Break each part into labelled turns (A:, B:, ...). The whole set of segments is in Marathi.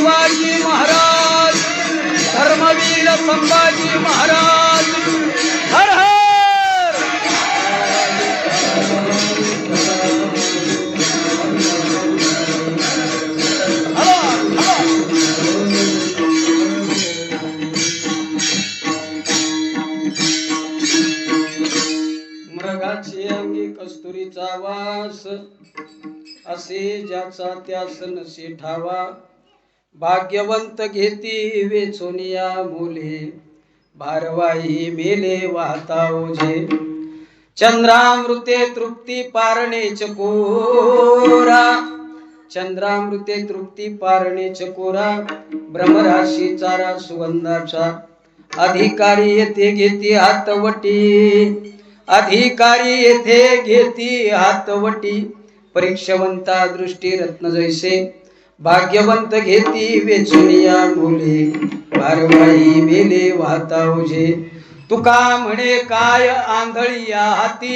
A: शिवाजी महाराज, धर्मवीर संभाजी महाराज, हर हर। मृगाची अंगी कस्तुरीचा वास, असे ज्याचा त्यास नसे ठावा. भाग्यवंत घेती वेचोनिया मुले, भारवाही मेले वाहता ओझे. चंद्रामृते तृप्ती पारणे चकोरा, चंद्रामृते तृप्ती पारणे चकोरा. ब्रह्मराशी चारा सुगंधाचा, अधिकारी येथे घेती हातवटी, अधिकारी येथे घेती हातवटी. परीक्षवंता दृष्टी रत्न जैसे, भाग्यवंत घेती वेचुनिया मुले, भारवाही मेले वाहता ओझे. तुका म्हणे काय आंधळी या हाती,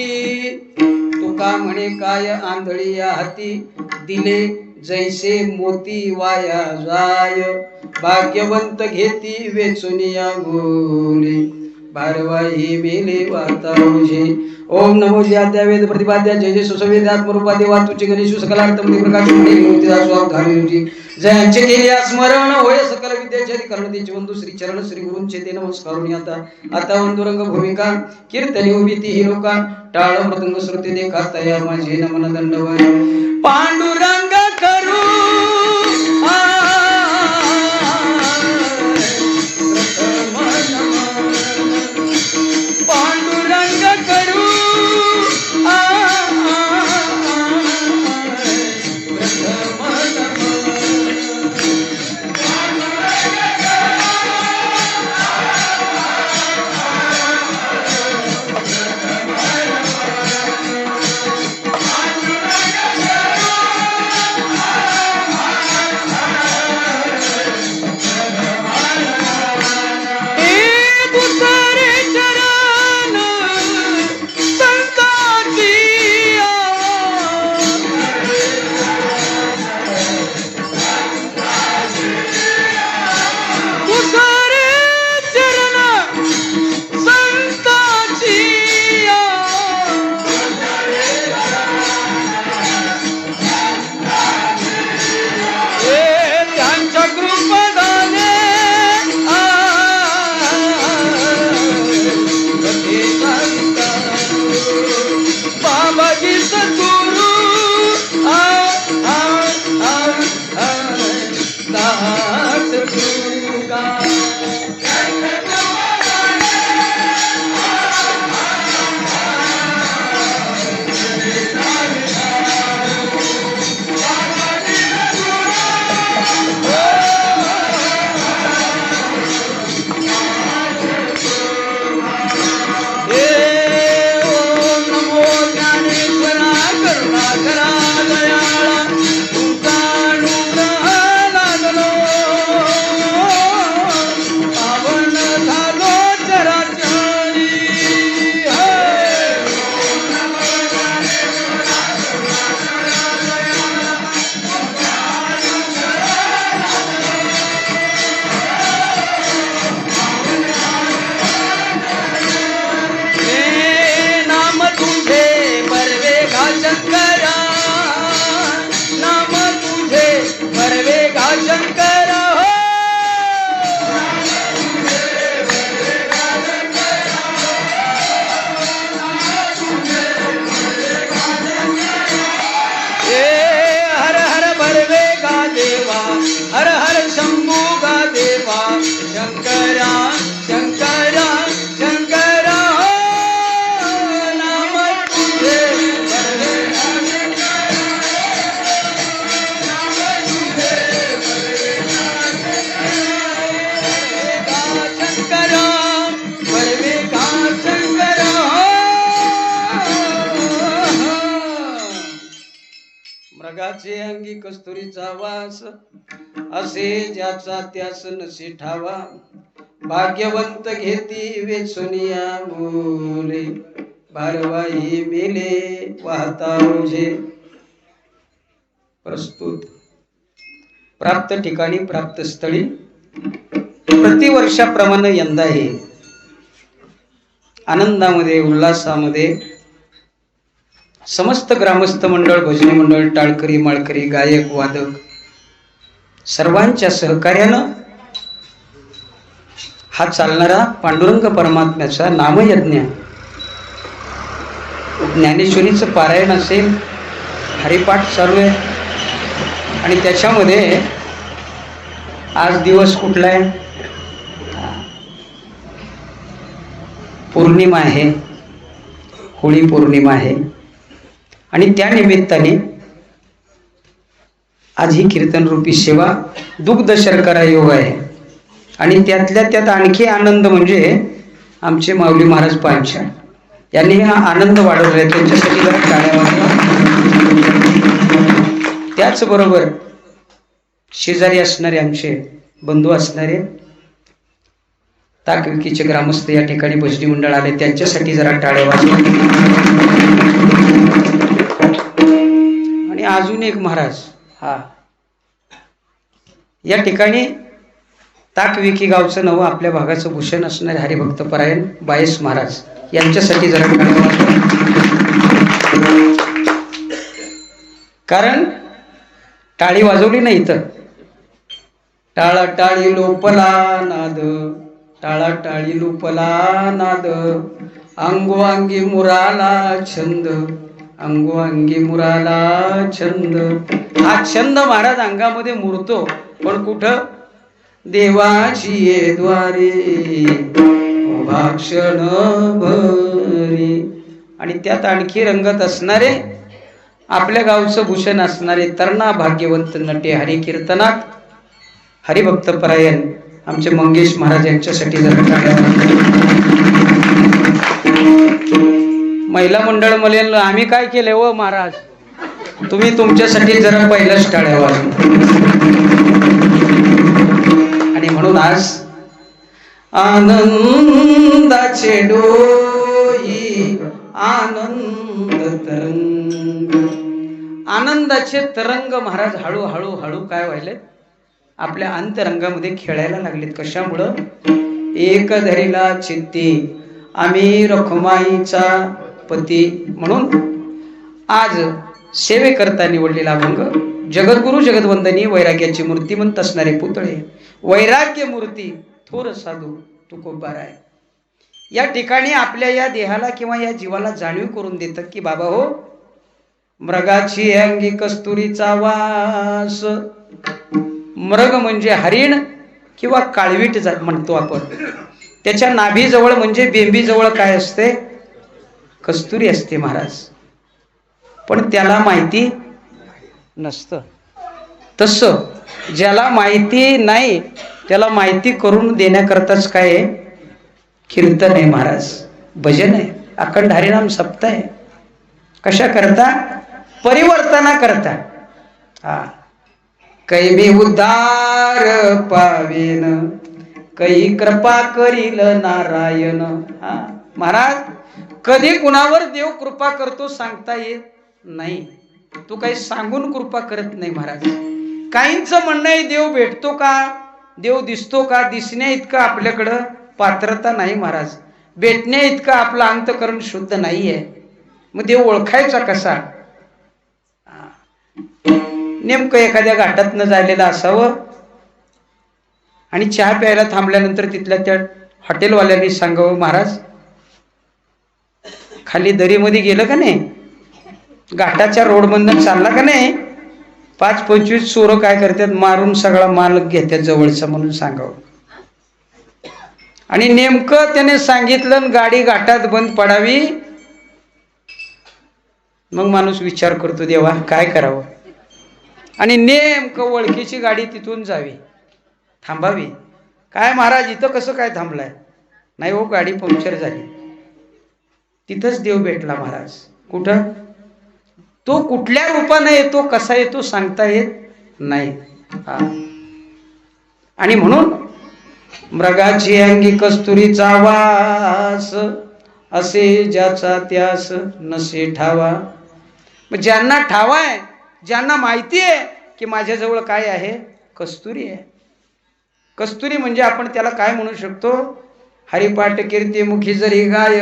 A: तुका म्हणे काय आंधळी या हाती. दिले जैसे मोती वाया जाय, भाग्यवंत घेती वेचुनिया मुले, भारवाही मेले वाहता ओझे. ओम नमो ज्ञात्या वेद प्रतिपाद्या जय जय सुसवेद आत्मरूपादे वातुचे गणेशु सकलार्थमते प्रकाश मूर्ती. जयांचे केले स्मरण होय सकल विद्याचे कर्णतेचे वंदू श्री चरण श्री गुरूंचे ते नमस्कारुणी. आता वंदुरंग भूमिका कीर्तनी उभीती ही लोका, टाळ मृदंग श्रुती देखा तया माझे नमन दंडवन. पांडुरंग करू पांडुरंग करू मृगाचे अंगी कस्तुरीचा वास, असे ज्याचा त्यास नसे ठावा. भाग्यवंत घेती वेचुनिया मुले, भारवाही मेले वाहता ओझे. प्राप्त ठिकाणी प्राप्त स्थळी प्रतिवर्षाप्रमाणे यंदाही आनंदामध्ये उल्हासामध्ये समस्त ग्रामस्थ मंडळ, भजनी मंडळ, टाळकरी, माळकरी, गायक, वादक सर्वांच्या सहकार्यानं हा चालणारा पांडुरंग परमात्म्याचा नामयज्ञ, ज्ञानेश्वरीचं पारायण असेल, हरिपाठ चालू आहे आणि त्याच्यामध्ये आज दिवस कुठला आहे? पौर्णिमा आहे, होळी पौर्णिमा आहे आणि त्या निमित्ताने आज ही कीर्तनरूपी सेवा दुग्ध शर्करा योग आहे आणि त्यातल्या त्यात आणखी आनंद म्हणजे आमचे माऊली महाराज पांचाळ यांनी हा आनंद वाढवला आहे, त्यांच्यासाठी जरा टाळ्या वाजवा. त्याचबरोबर शेजारी असणारे आमचे बंधू असणारे ताकविकीचे ग्रामस्थ या ठिकाणी भजनी मंडळ आले, त्यांच्यासाठी जरा टाळ्या वाजवा. आणि अजून एक महाराज, हा या ठिकाणी ताकविकी गावचं नवं आपल्या भागाचं भूषण असणारे हरिभक्त परायण बायस महाराज, यांच्यासाठी जरा टाळ्या वाजवा. कारण टाळी वाजवली नाही तर टाळा टाळी लोपला नाद, टाळा टाळी लोपला नाद, अंगोअंगी मुराला छंद, अंगोअंगी मुराला छंद. हा छंद महाराज अंगामध्ये मुरतो, पण कुठं? देवाची ये द्वारे भाक्षण भरी. आणि त्यात आणखी रंगत असणारे आपल्या गावचं भूषण असणारे तरणा भाग्यवंत नटे हरी कीर्तनात हरिभक्त परायण आमचे मंगेश महाराज यांच्यासाठी जरा टाळ्या. महिला मंडळ म्हणेल आम्ही काय केले हो महाराज, तुम्ही तुमच्यासाठी जरा पहिलाच टाळ्या वाजवा. आणि म्हणून आज आनंदाचे डोई आनंद तरंग, आनंदाचे तरंग महाराज हळूहळू हळू काय व्हायले आपल्या अंतरंगामध्ये खेळायला लागलेत. कशामुळं? एक धरीला चित्ती आम्ही रखुमाईचा पती म्हणून आज सेवेकरता निवडलेला अभंग जगद्गुरु जगदवंदनी वैराग्याची मूर्तिमंत असणारे पुतळे, वैराग्य मूर्ती थोर साधू तुकोबाराय या ठिकाणी आपल्या या देहाला किंवा या जीवाला जाणीव करून देतात की बाबा हो, मृगाची अंगी कस्तुरीचा वास. मृग म्हणजे हरिण किंवा काळवीट म्हणतो आपण. त्याच्या नाभीजवळ म्हणजे बेंबीजवळ काय असते? कस्तुरी असते महाराज. पण त्याला माहिती नसतं. तसं ज्याला माहिती नाही त्याला माहिती करून देण्याकरताच काय आहे? कीर्तन आहे महाराज, भजन आहे, अखंड हरिनाम सप्ताह आहे. कशा करता? परिवर्तना करता. हा, कैमी उद्धार पावेन, कै कृपा करील नारायण. हा महाराज, कधी कुणावर देव कृपा करतो सांगता येत नाही. तू काही सांगून कृपा करत नाही महाराज. काहींचं म्हणणं आहे देव भेटतो का, देव दिसतो का, दिसण्या इतकं आपल्याकडं पात्रता नाही महाराज, भेटण्या इतकं आपलं अंतकरण शुद्ध नाहीये. मग देव ओळखायचा कसा? नेमकं एखाद्या घाटातनं झालेलं असावं आणि चहा प्यायला थांबल्यानंतर तिथल्या त्या हॉटेलवाल्यांनी सांगावं महाराज खाली दरीमध्ये गेलं का नाही, घाटाच्या रोडमधनं चालला का नाही, 5-25 चोरं काय करतात, मारून सगळा माल घेतात जवळचा म्हणून सांगावं. आणि नेमकं त्याने सांगितलं गाडी घाटात बंद पडावी. मग माणूस विचार करतो देवा काय करावं, आणि नेमकं ओळखीची गाडी तिथून जावी, थांबावी. काय महाराज इथं कसं काय थांबलाय? नाही हो, गाडी पंक्चर झाली. तिथंच देव भेटला महाराज. कुठं? तो कुठल्या रूपाने येतो, कसा येतो सांगता येत नाही. आणि म्हणून मृगाची अंगी कस्तुरीचा वास, असे ज्याचा त्यास नसे ठावा. ज्यांना ठावा आहे, ज्यांना माहिती आहे की माझ्याजवळ काय आहे, कस्तुरी आहे. कस्तुरी म्हणजे आपण त्याला काय म्हणू शकतो? हरिपाठ कीर्ती मुखी जरी गाय,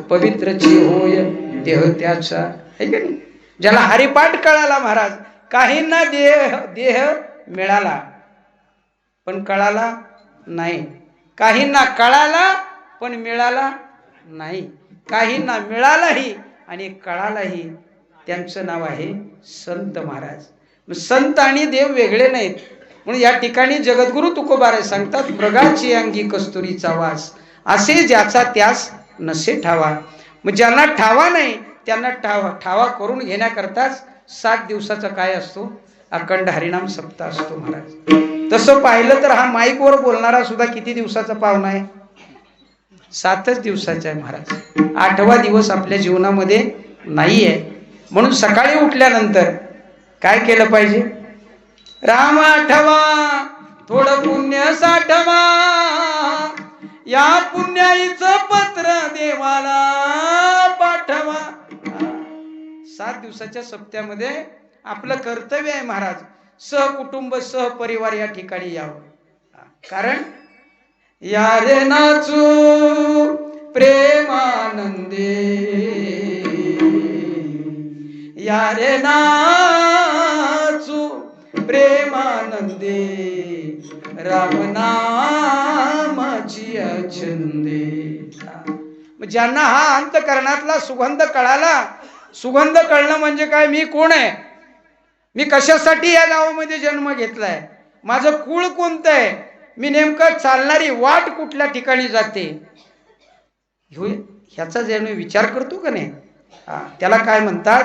A: पवित्रची होय देह त्याचा, है की नाही? ज्याला हरिपाठ कळाला महाराज, काहींना देह मिळाला पण कळाला नाही, काहींना कळाला पण मिळाला नाही, काहींना मिळालाही आणि कळालाही. त्यांचं नाव आहे संत महाराज. संत आणि देव वेगळे नाहीत. म्हणून या ठिकाणी जगद्गुरु तुकोबाराय सांगतात, मृगाची अंगी कस्तुरीचा वास, असे ज्याचा त्यास नसे ठावा. मग ज्यांना ठावा नाही त्यांना ठावा करून घेण्याकरताच 7 दिवसाचा काय असतो? अखंड हरिनाम सप्ताह असतो महाराज. तसं पाहिलं तर हा माईकवर बोलणारा सुद्धा किती दिवसाचा पाहुणा आहे? 7च दिवसाचा आहे महाराज. 8वा दिवस आपल्या जीवनामध्ये नाही आहे. म्हणून सकाळी उठल्यानंतर काय केलं पाहिजे? राम आठवा, थोडं पुण्य साठवा, या पुण्याईचं पत्र देवाला पाठवा. 7 दिवसाच्या सप्त्यामध्ये आपलं कर्तव्य आहे महाराज, सहकुटुंब सहपरिवार या ठिकाणी यावं. कारण या रे नाचू प्रेमानंदे, या रे नाचू प्रेमानंदे, राम नामाची छंदे. ज्यांना हा अंतकरणातला सुगंध कळाला, सुगंध कळणं म्हणजे काय? मी कोण आहे, मी कशासाठी या गावामध्ये जन्म घेतलाय, माझं कुळ कोणतं आहे, मी नेमकं चालणारी वाट कुठल्या ठिकाणी जाते, ह्याचा जेव्हा विचार करतो का नाही, त्याला काय म्हणतात?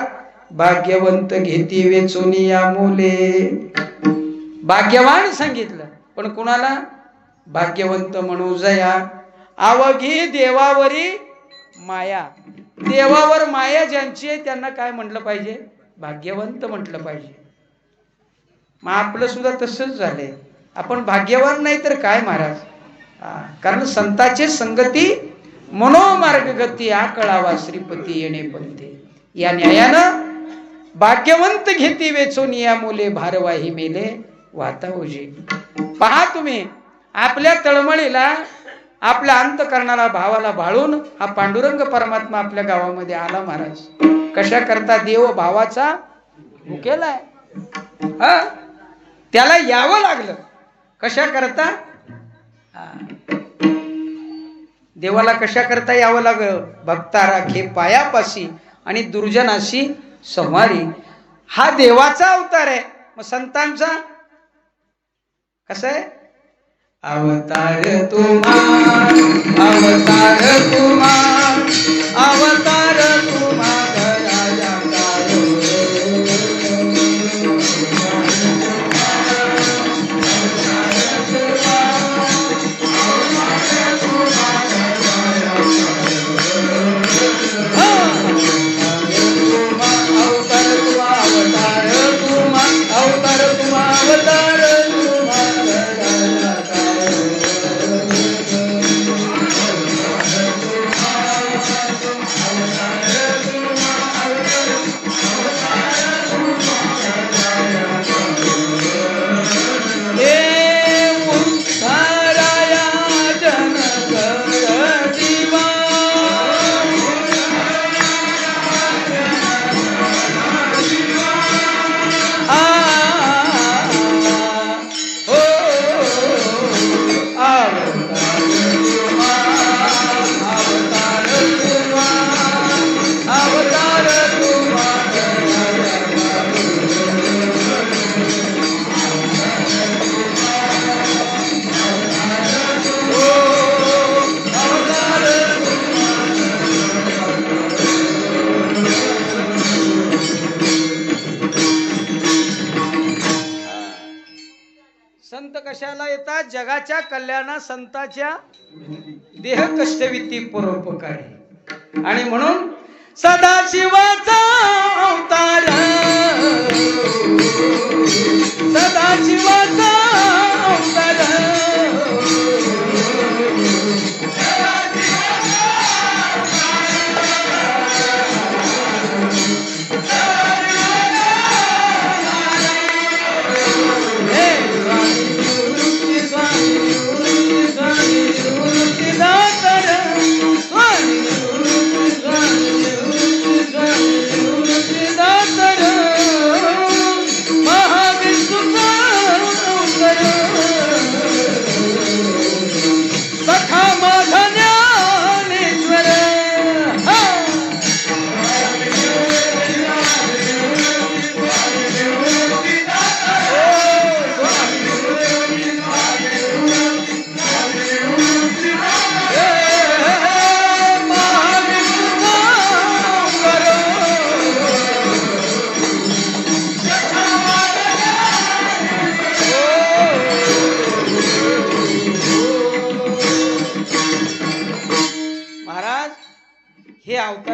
A: भाग्यवंत घेती वेचूनी या मोले. भाग्यवान सांगितलं, पण कुणाला? भाग्यवंत म्हणू जया, आवघी देवावरी माया. देवावर माया ज्यांची आहे त्यांना काय म्हटलं पाहिजे? भाग्यवंत म्हटलं पाहिजे. मग आपलं सुद्धा तसंच झालंय. आपण भाग्यवान नाही तर काय महाराज? कारण संताचे संगती मनोमार्ग गती, आकळावा श्रीपती येणे पंथे. या न्यायानं भाग्यवंत घेती वेचून या मुले, भारवाही मेले वाता ओझे. पहा तुम्ही, आपल्या तळमळीला, आपल्या अंतकरणाला, भावाला भाळून हा पांडुरंग परमात्मा आपल्या गावामध्ये आला महाराज. कशा करता? देव भावाचा भुकेलाय. त्याला यावं लागलं. कशा करता? देवाला कशा करता यावं लागलं? भक्ता राखे पायापाशी आणि दुर्जनाशी संहारी. हा देवाचा अवतार आहे. मग संतांचा कसं आहे? अवतार तुम्हा, अवतार तुम्हा, अवतार तुम्हा घराया कायो. संत कशाला येतात? जगाच्या कल्याणा संताच्या देह कष्टविती परोपकारी. आणि म्हणून सदाशिवाचा अवतार, सदाशिवाचा अवतार,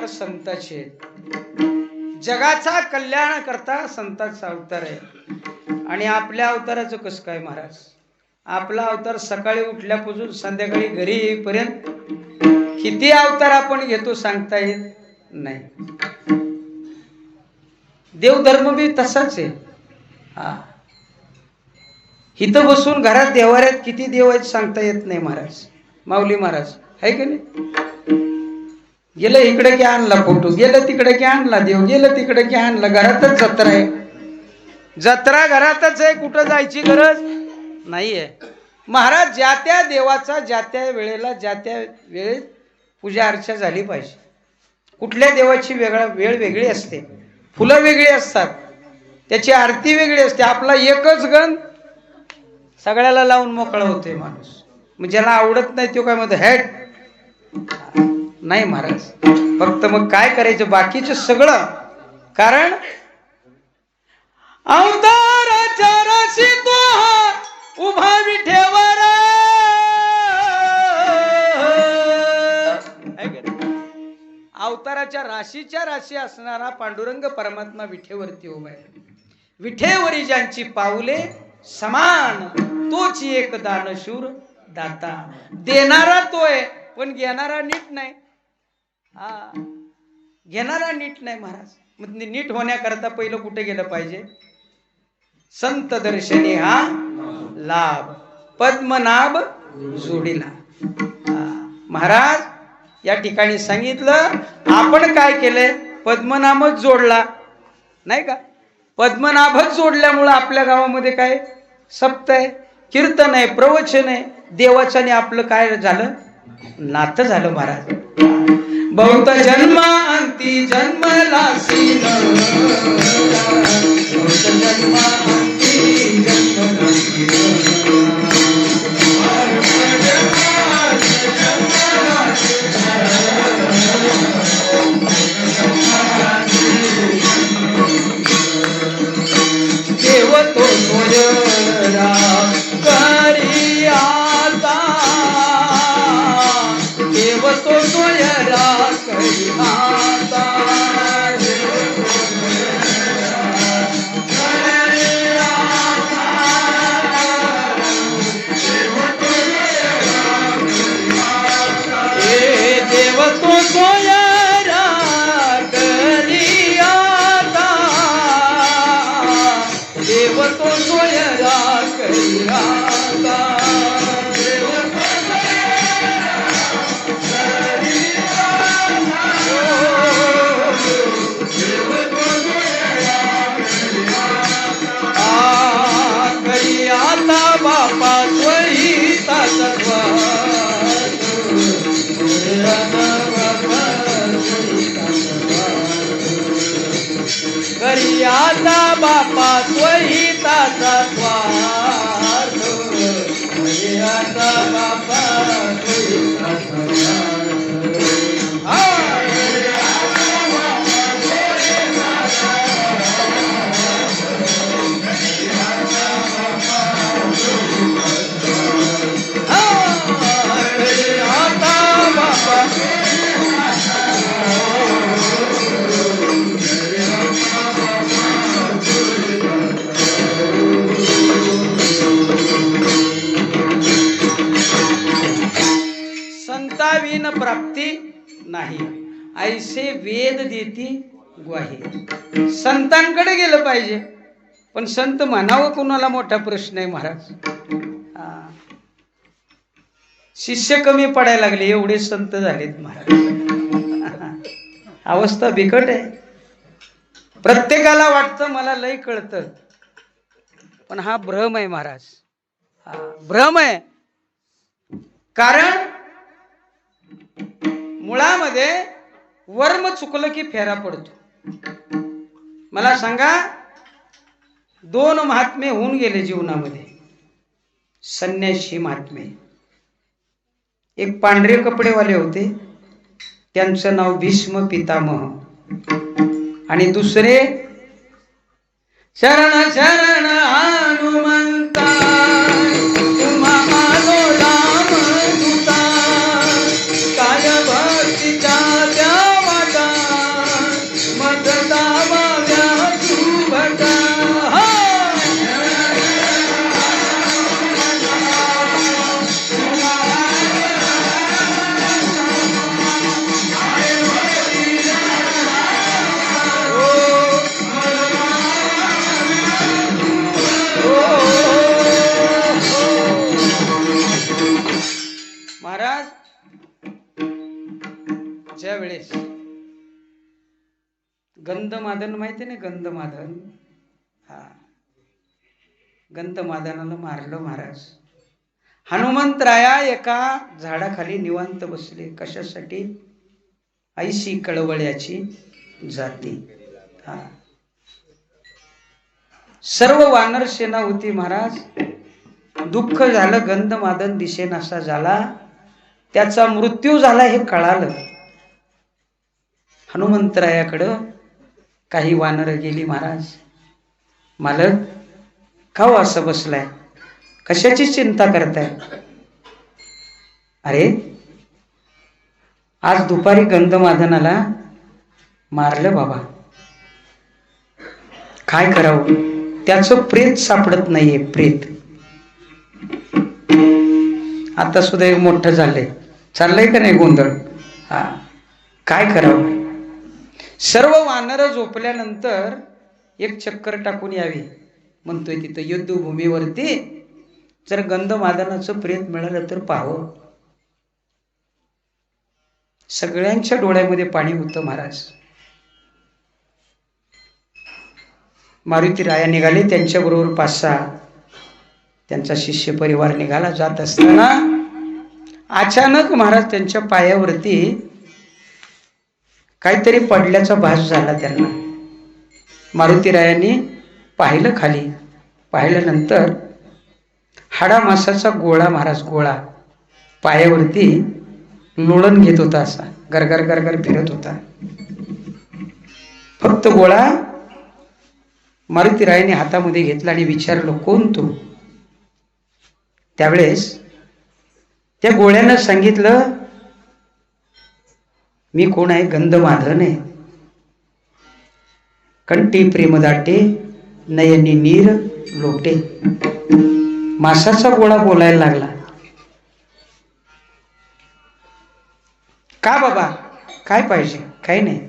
A: अवतार संताचे आहेत. जगाचा कल्याण करता संताचा अवतार आहे. आणि आपल्या अवताराचं कसं काय महाराज? आपला अवतार सकाळी उठल्यापासून संध्याकाळी घरी येईपर्यंत किती अवतार आपण घेतो सांगता येत नाही. देवधर्म बी तसाच आहे. हा, इथं बसून घरात देवाऱ्यात किती देव आहेत सांगता येत नाही महाराज. माऊली महाराज आहे की नाही? गेलं इकडे की आणला फोटो, गेलं तिकडे की आणला देव, गेलं तिकडे की आणला. घरातच जत्रा आहे. जत्रा घरातच आहे, कुठं जायची गरज नाहीये. महाराज ज्या त्या देवाचा ज्या त्या वेळेला ज्या त्या वेळेत पूजा अर्चा झाली पाहिजे. कुठल्या देवाची वेळ वेगळी असते, फुलं वेगळी असतात, त्याची आरती वेगळी असते. आपला एकच गण सगळ्याला लावून मोकळा होतोय माणूस. मग ज्याला आवडत नाही तो काय म्हणतो हॅट नाही महाराज. फक्त मग काय करायचं बाकीचं सगळं. कारण अवताराच्या राशी तो उभा विठेवर, अवताराच्या राशीच्या राशी असणारा पांडुरंग परमात्मा विठेवरती उभा आहे. विठेवरी ज्यांची पाऊले समान तोच एक दानशूर दाता. देणारा तोय पण घेणारा नीट नाही. हा, घेणारा नीट नाही महाराज. मग नीट होण्याकरता पहिलं कुठे गेलं पाहिजे? संत दर्शनी हा लाभ, पद्मनाभ जोडीला. महाराज या ठिकाणी सांगितलं आपण काय केलंय? पद्मनाभच जोडला नाही का? पद्मनाभच जोडल्यामुळं आपल्या गावामध्ये काय सप्त आहे, कीर्तन आहे, प्रवचन आहे. देवाचं आणि आपलं काय झालं? नातं झालं महाराज. बहुत जन्मांती जन्मलासी बहुत जन्मांती जन्मलासी देव तो सोयरा करी आता, देव तो सोयरा करी आता. देव तो सोयरा करी आता, देव तो सोयरा करी आता. करी आता बापा त्वरिता सत्वा, करी आता बापा त्वरिताचा स्वार्थ, करी आता बापा त्वरिताचा संताविन प्राप्ती नाही, ऐसे वेद देती ग्वाही. संतांकडे गेलं पाहिजे, पण संत म्हणावं कुणाला मोठा प्रश्न आहे महाराज. शिष्य कमी पडायला लागले, एवढे संत झालेत महाराज. अवस्था बिकट आहे. प्रत्येकाला वाटतं मला लय कळतं, पण हा भ्रम आहे महाराज. हा भ्रम आहे. कारण मुळामध्ये वर्म चुकलं की फेरा पडतो. मला सांगा, 2 महात्मे होऊन गेले जीवनामध्ये, संन्यासी महात्मे. एक पांढरे कपडेवाले होते, त्यांचं नाव भीष्म पितामह. आणि दुसरे शरण शरण हनुमंता, तुम्हा आलो राम दूता, काय भक्तीच्या त्या वाटा, गंधमादन माहिती ना, गंधमादन. हा, गंधमादनाला मारलं महाराज. हनुमंतराया एका झाडाखाली निवांत बसले. कशासाठी? ऐशी कळवळ्याची जाती. हा, सर्व वानर सेना होती महाराज. दुःख झालं, गंधमादन दिसेनासा झाला, त्याचा मृत्यू झाला हे कळालं. हनुमंतरायाकडं काही वानर गेली. महाराज, मालक का हो असं बसलाय, कशाची चिंता करताय? अरे, आज दुपारी गंधमादनाला मारलं बाबा, काय करावं? त्याचं प्रेत सापडत नाहीये. प्रेत आता सुद्धा एक मोठं झालंय, चाललंय का नाही गोंधळ? हा, काय करावं? सर्व वानर झोपल्यानंतर एक चक्कर टाकून यावी म्हणतोय. तिथं युद्धभूमीवरती जर गंधमादनाचं प्रेत मिळालं तर पाहावं. सगळ्यांच्या डोळ्यामध्ये पाणी होतं महाराज. मारुती राया निघाले, त्यांच्याबरोबर 5-6 त्यांचा शिष्य परिवार निघाला. जात असताना अचानक महाराज त्यांच्या पायावरती काहीतरी पडल्याचा भास झाला त्यांना. मारुतीरायांनी पाहिलं खाली. पाहिल्यानंतर हाडामासाचा गोळा महाराज, गोळा पायावरती लोळण घेत होता, असा गरगर गरगर फिरत होता. फक्त गोळा मारुतीरायांनी हातामध्ये घेतला आणि विचारलं, कोण तू? त्यावेळेस त्या गोळ्यानं सांगितलं, मी कोण आहे? गंधमादन आहे. कंठी प्रेमदाटे, नयनी नीर लोटे. मासाचा गोळा बोलायला लागला. का बाबा, काय पाहिजे? काही नाही.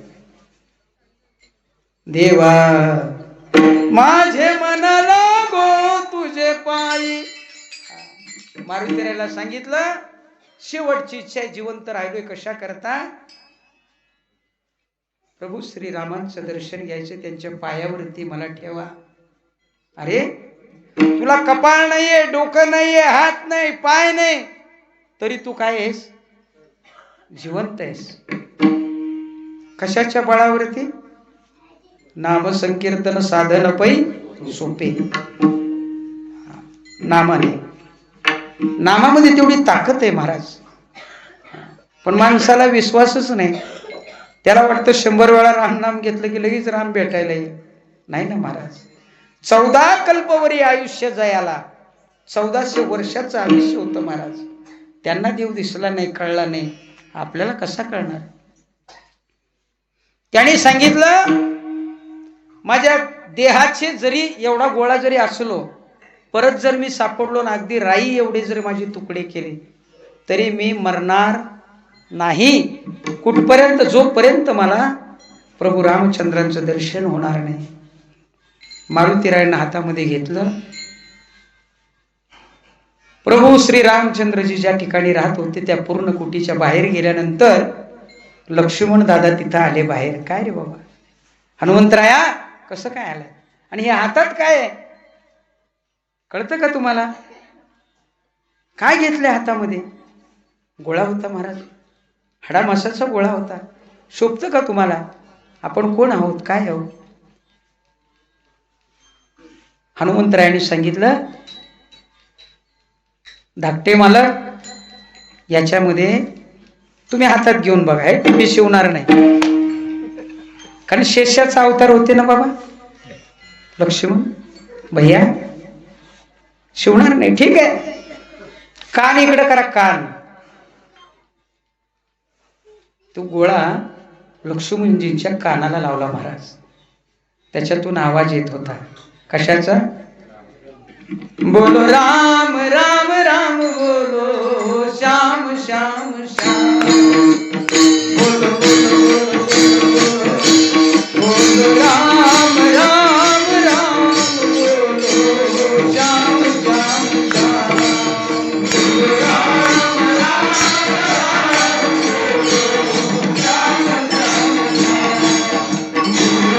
A: देवा माझे मनाला गो तुझे पायी. मारुतीरायाला सांगितलं, शेवटची इच्छा आहे, जिवंत राहिलोय कशा करता? प्रभू श्रीरामांचं दर्शन घ्यायचं, त्यांच्या पायावरती मला ठेवा. अरे, तुला कपाळ नाहीये, डोकं नाहीये, हात नाही, पाय नाही, तरी तू काय आहेस? जिवंत आहेस. कशाच्या बळावरती? नाम संकीर्तन साधन पै सोपे. नामाने, नामामध्ये तेवढी ताकद आहे महाराज. पण माणसाला विश्वासच नाही. त्याला वाटतं 100 वेळा रामनाम घेतलं की लगेच राम भेटायला येईल. नाही ना महाराज. 14 कल्पवरी आयुष्य जयाला, 1400 वर्षाचं आयुष्य होतं महाराज. त्यांना देव दिसला नाही, कळला नाही, आपल्याला कसा कळणार? त्याने सांगितलं, माझ्या देहाचे जरी एवढा गोळा जरी असलो, परत जर मी सापडलो ना, अगदी राई एवढे जरी माझे तुकडे केले, तरी मी मरणार नाही. कुठपर्यंत? जोपर्यंत मला प्रभू रामचंद्रांचं दर्शन होणार नाही. मारुतीरायांना हातामध्ये घेतलं. प्रभू श्री रामचंद्रजी ज्या ठिकाणी राहत होते त्या पूर्ण कुटीच्या बाहेर गेल्यानंतर लक्ष्मण दादा तिथं आले बाहेर. काय रे बाबा, हनुमंतराया कसं काय आलाय? आणि हे हातात काय आहे, कळतं का तुम्हाला? काय घेतलंय हातामध्ये? गोळा होता महाराज, हाडामासाचा गोळा होता. शोभतं का तुम्हाला? आपण कोण आहोत, काय आहोत? हनुमंतरायांनी सांगितलं, धाकटे मालक, याच्यामध्ये तुम्ही हातात घेऊन बघा, हे मी शिवणार नाही. कारण शेषाचा अवतार होते ना बाबा लक्ष्मण. भैया शिवणार नाही, ठीक आहे. कान इकडे करा, कान. तो गोळा लक्ष्मणजींच्या कानाला लावला महाराज. त्याच्यातून आवाज येत होता. कशाचा? बोलो राम राम राम, बोलो श्याम श्याम श्याम, बोलो बोलो बोलो राम राम राम, बोलो श्याम श्याम श्याम, बोलो राम राम राम, बोलो श्याम श्याम श्याम,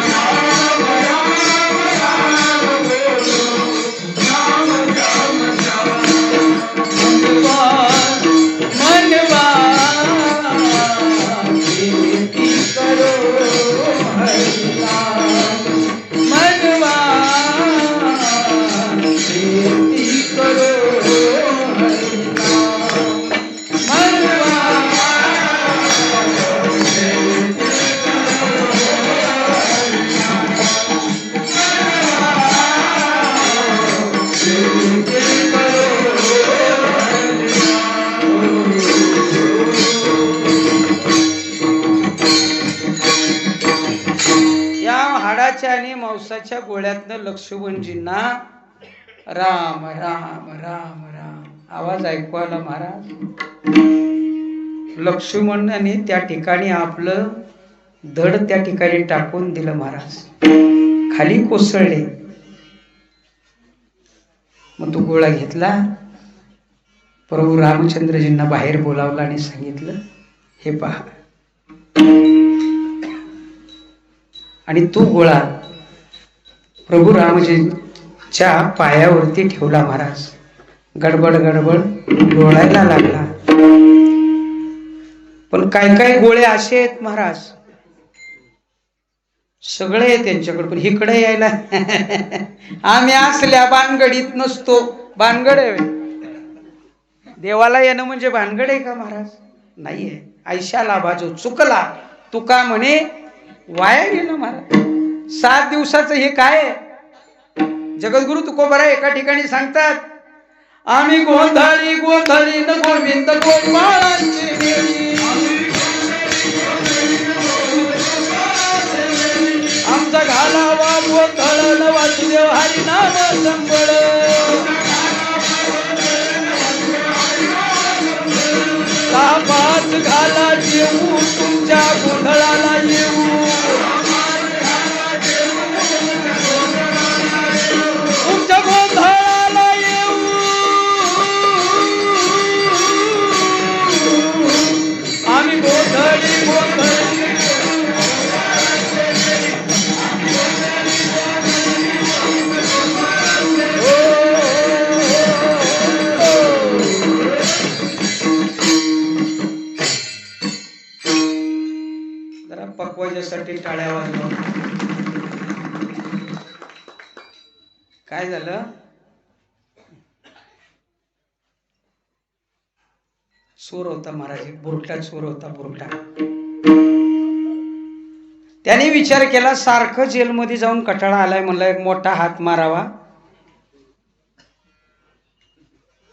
A: हाडाच्या आणि मांसाच्या गोळ्यातनं लक्ष्मणजींना राम राम राम राम आवाज ऐकू आला महाराज. लक्ष्मणाने त्या ठिकाणी आपलं धड त्या ठिकाणी टाकून दिलं महाराज. खाली कोसळले. मग तो गोळा घेतला. प्रभू रामचंद्रजींना बाहेर बोलावलं आणि सांगितलं, हे पहा. आणि तो गोळा प्रभू रामजींच्या पायावरती ठेवला महाराज. गडबड गडबड लोळायला लागला. पण काय काय गोळे असे आहेत महाराज, सगळे आहे त्यांच्याकडे. पण इकडे यायला आम्ही असल्या भानगडीत नसतो. भानगड आहे देवाला येणं म्हणजे भानगड आहे का महाराज? नाहीये. आयशाला बाजू चुकला तुका म्हणे वाया गेलं महाराज. 7 दिवसाचं हे काय आहे? जगद्गुरु तुकोबरा एका ठिकाणी सांगतात, आम्ही गोंधळी गोंधळी न गोविंद गोपाळांची आमचा घालावा गोंधळ न वासुदेव हरी नाम संबळ. पाच घाला येऊ तुमच्या गोंधळाला येऊ. तुमच्या गोंधळाला येऊ. आम्ही गोंधळी गोंधळी पकवायच्यासाठी टाळ्या वाजवा. काय झालं? चोर होता महाराज, बुरटा चोर होता, बुरटा. त्याने विचार केला, सारखं जेलमध्ये जाऊन कटाळा आलाय, म्हणला एक मोठा हात मारावा.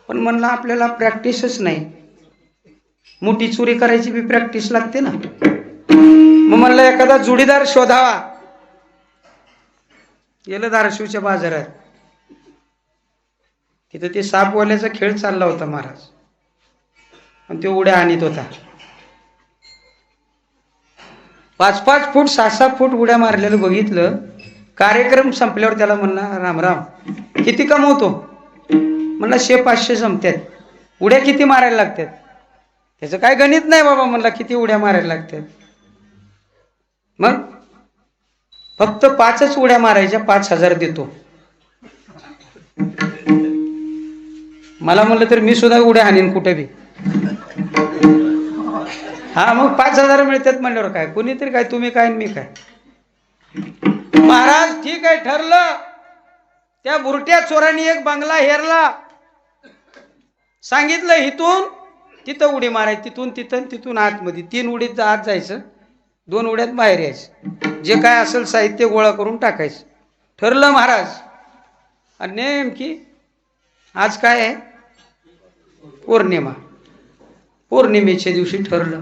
A: पण म्हणला आपल्याला प्रॅक्टिसच नाही. मोठी चोरी करायची बी प्रॅक्टिस लागते ना. मग म्हणलं एखादा जोडीदार शोधावा. गेलं धाराशिवच्या बाजारात. तिथं ते सापवाल्याचा खेळ चालला होता महाराज. आणि तो उड्या आणत होता. 5-5 फूट 6-6 फूट उड्या मारलेलं बघितलं. कार्यक्रम संपल्यावर त्याला म्हणला, राम राम किती कमवतो? म्हणला 100-500 जमतात. उड्या किती मारायला लागतात? त्याचं काय गणित नाही बाबा. म्हणला किती उड्या मारायला लागतात? मग फक्त 5च उड्या मारायच्या, 5000 देतो. मला म्हणलं तर मी सुद्धा उड्या हाणीन कुठे बी. हा मग 5000 मिळतात म्हणल्यावर काय, कोणीतरी काय, तुम्ही काय मी काय. महाराज ठीक आहे ठरलं. त्या बुरट्या चोरांनी एक बंगला हेरला. सांगितलं इथून तिथं उडी मारायची, तिथून तिथं तिथून आतमध्ये. 3 उडीत आत जायचं, 2 उड्यात बाहेर यायचं. जे काय असेल साहित्य गोळा करून टाकायचं. ठरलं महाराज. आणि नेमकी आज काय आहे? पौर्णिमा. पौर्णिमेच्या दिवशी ठरलं.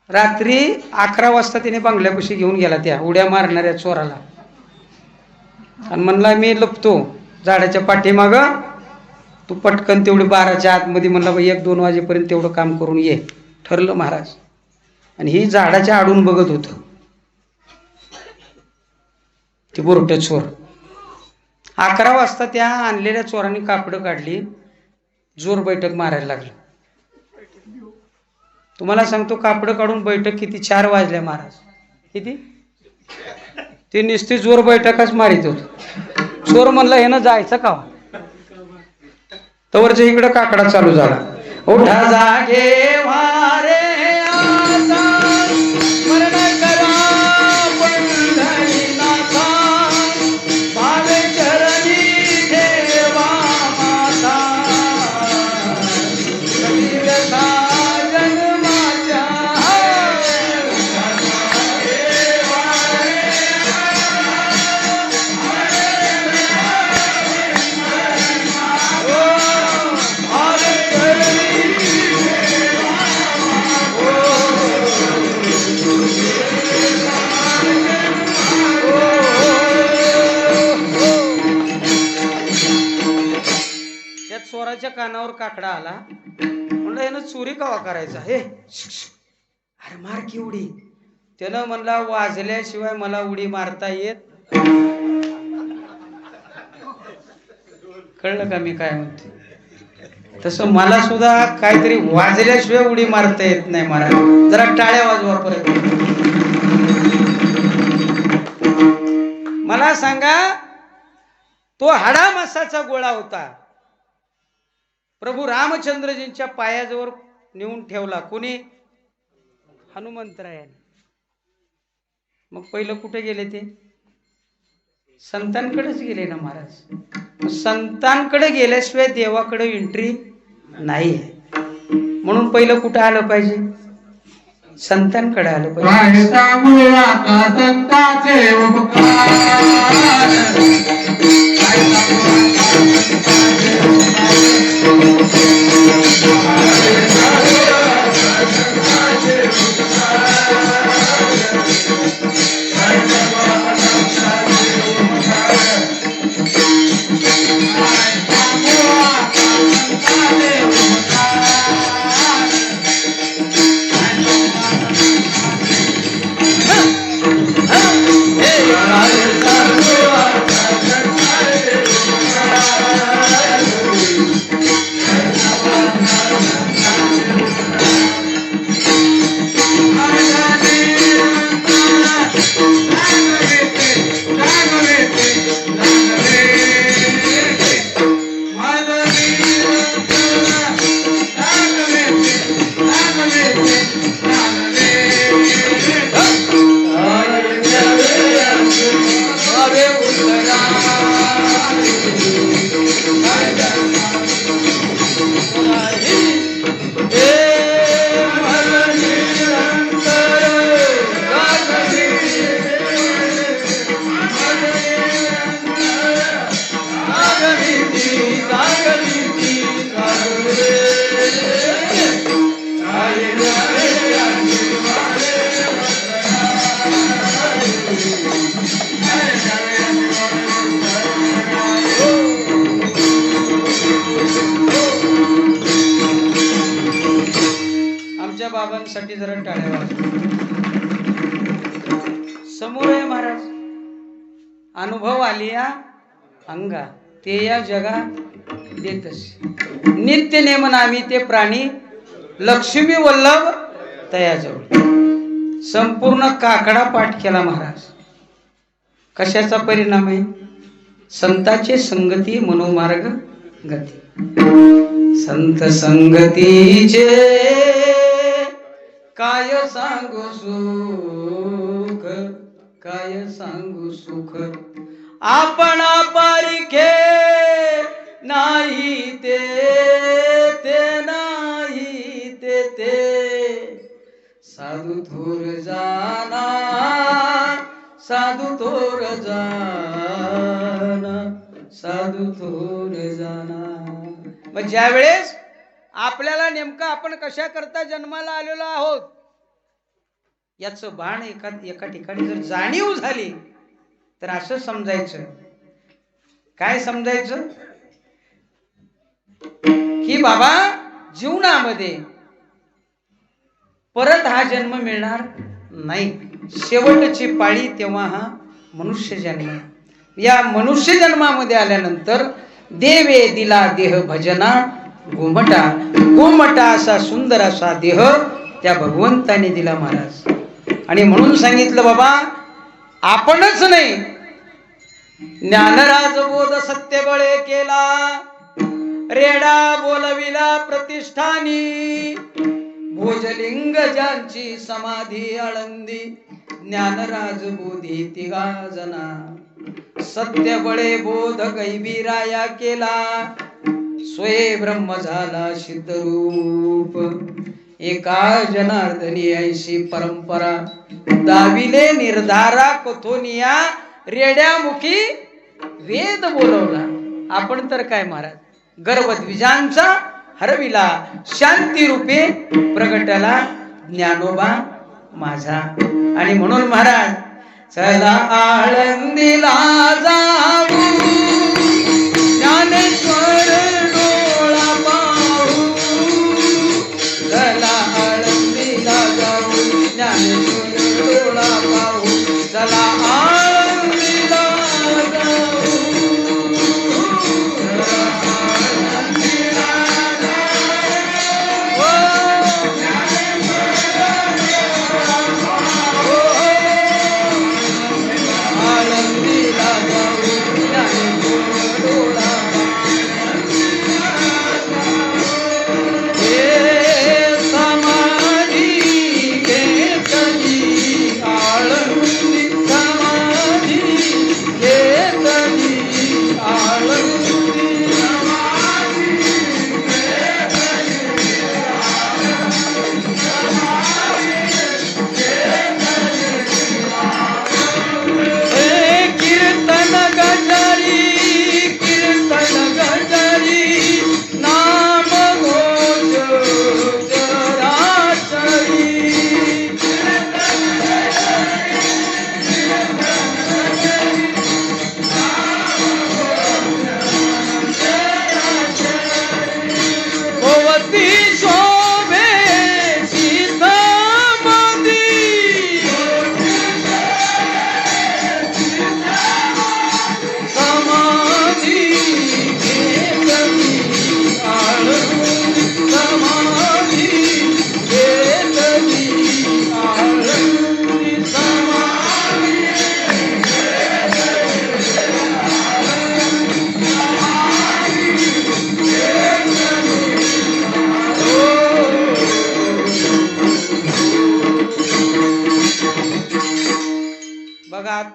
A: रात्री 11 वाजता तिने बंगल्यापाशी घेऊन गेला त्या उड्या मारणाऱ्या चोराला. आणि म्हणला मी लपतो झाडाच्या पाठीमाग, तू पटकन तेवढी 12च्या आतमध्ये म्हणला 1-2 वाजेपर्यंत तेवढं काम करून ये. ठरलं महाराज. आणि ही झाडाच्या आडून बघत होत ती बुरटे चोर. 11 वाजता त्या आणलेल्या चोरांनी कापडं काढली, जोर बैठक मारायला लागली. तुम्हाला सांगतो कापडं काढून बैठक किती 4 वाजल्या महाराज. किती? ते नुसती जोर बैठकच मारित होत. चोर म्हणला हे ना जायचं का? तवरच्या इकडं काकडा चालू झाला. उठा जागे वारे कानावर काकडा आला. म्हणलं यानं चोरी कवा करायचा. हे अरे मार की उडी. त्यानं म्हणला वाजल्याशिवाय मला उडी मारता येत. कळलं का मी काय म्हणते. तसं मला सुद्धा काहीतरी वाजल्याशिवाय उडी मारता येत नाही. महाराज जरा टाळ्या वाजवा परत. मला सांगा, तो हाडा मासाचा गोळा होता. प्रभू रामचंद्रजींच्या पायाजवळ नेऊन ठेवला. कोणी? हनुमंतरायाने. मग पहिलं कुठे गेले ते? संतांकडेच गेले ना महाराज. संतांकडे गेल्याशिवाय देवाकडे एंट्री नाही. म्हणून पहिलं कुठं आलं पाहिजे? संतांकडे आलं पाहिजे. बाबांसाठी जरा टाळ्या वाजवा. समोर आहे महाराज. अनुभव आलिया अंगा ते या जगा देतस. नित्य नेमन आम्ही ते प्राणी लक्ष्मी वल्लभ तयाजवळ. संपूर्ण काकडा पाठ केला महाराज. कशाचा परिणाम आहे? संताचे संगती मनोमार्ग गती. संत संगतीचे काय सांगू सुख, काय सांगू सुख. आपण पारिखे नाही ते नाही ते साधू थोर जाना, साधू थोर जाना, साधू थोर जाना. मग ज्या वेळेस आपल्याला नेमकं आपण कशा करता जन्माला आलेलो आहोत याचं भान एका ठिकाणी जर जाणीव झाली तर असं समजायचं. काय समजायचं? की बाबा जीवनामध्ये परत हा जन्म मिळणार नाही. शेवटची पाळी तेव्हा हा मनुष्य जन्म. या मनुष्य जन्मामध्ये आल्यानंतर देवे दिला देह भजना गोमटा. गोमटा असा सुंदर असा देह त्या भगवंताने दिला महाराज. आणि म्हणून सांगितलं बाबा आपणच नाही, ज्ञानराज बोध सत्य बळे केला, रेडा बोलविला प्रतिष्ठानी, भोजलिंग ज्यांची समाधी आळंदी, ज्ञानराज बोधी तिघा जना, सत्य बळे बोध गैबीराया केला, स्वये ब्रह्म झाला सिद्ध रूप, एका जनार्दनी ऐशी परंपरा, दाविले निर्धारा कथोनिया, रेड्यामुखी वेद बोलवला. आपण तर काय महाराज, गर्भद्विजांचा हरविला, शांती रूपे प्रगटला ज्ञानोबा माझा. आणि म्हणून महाराज चला आळंदीला जाऊ, ज्ञानेश्वर डोळा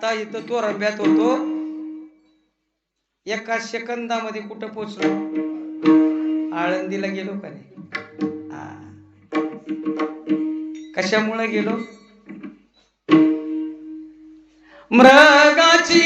A: आता इथं तो रंब्यात होतो, एका सेकंदामध्ये कुठं पोचलो? आळंदीला गेलो का नाही? कशामुळे गेलो? मृगाची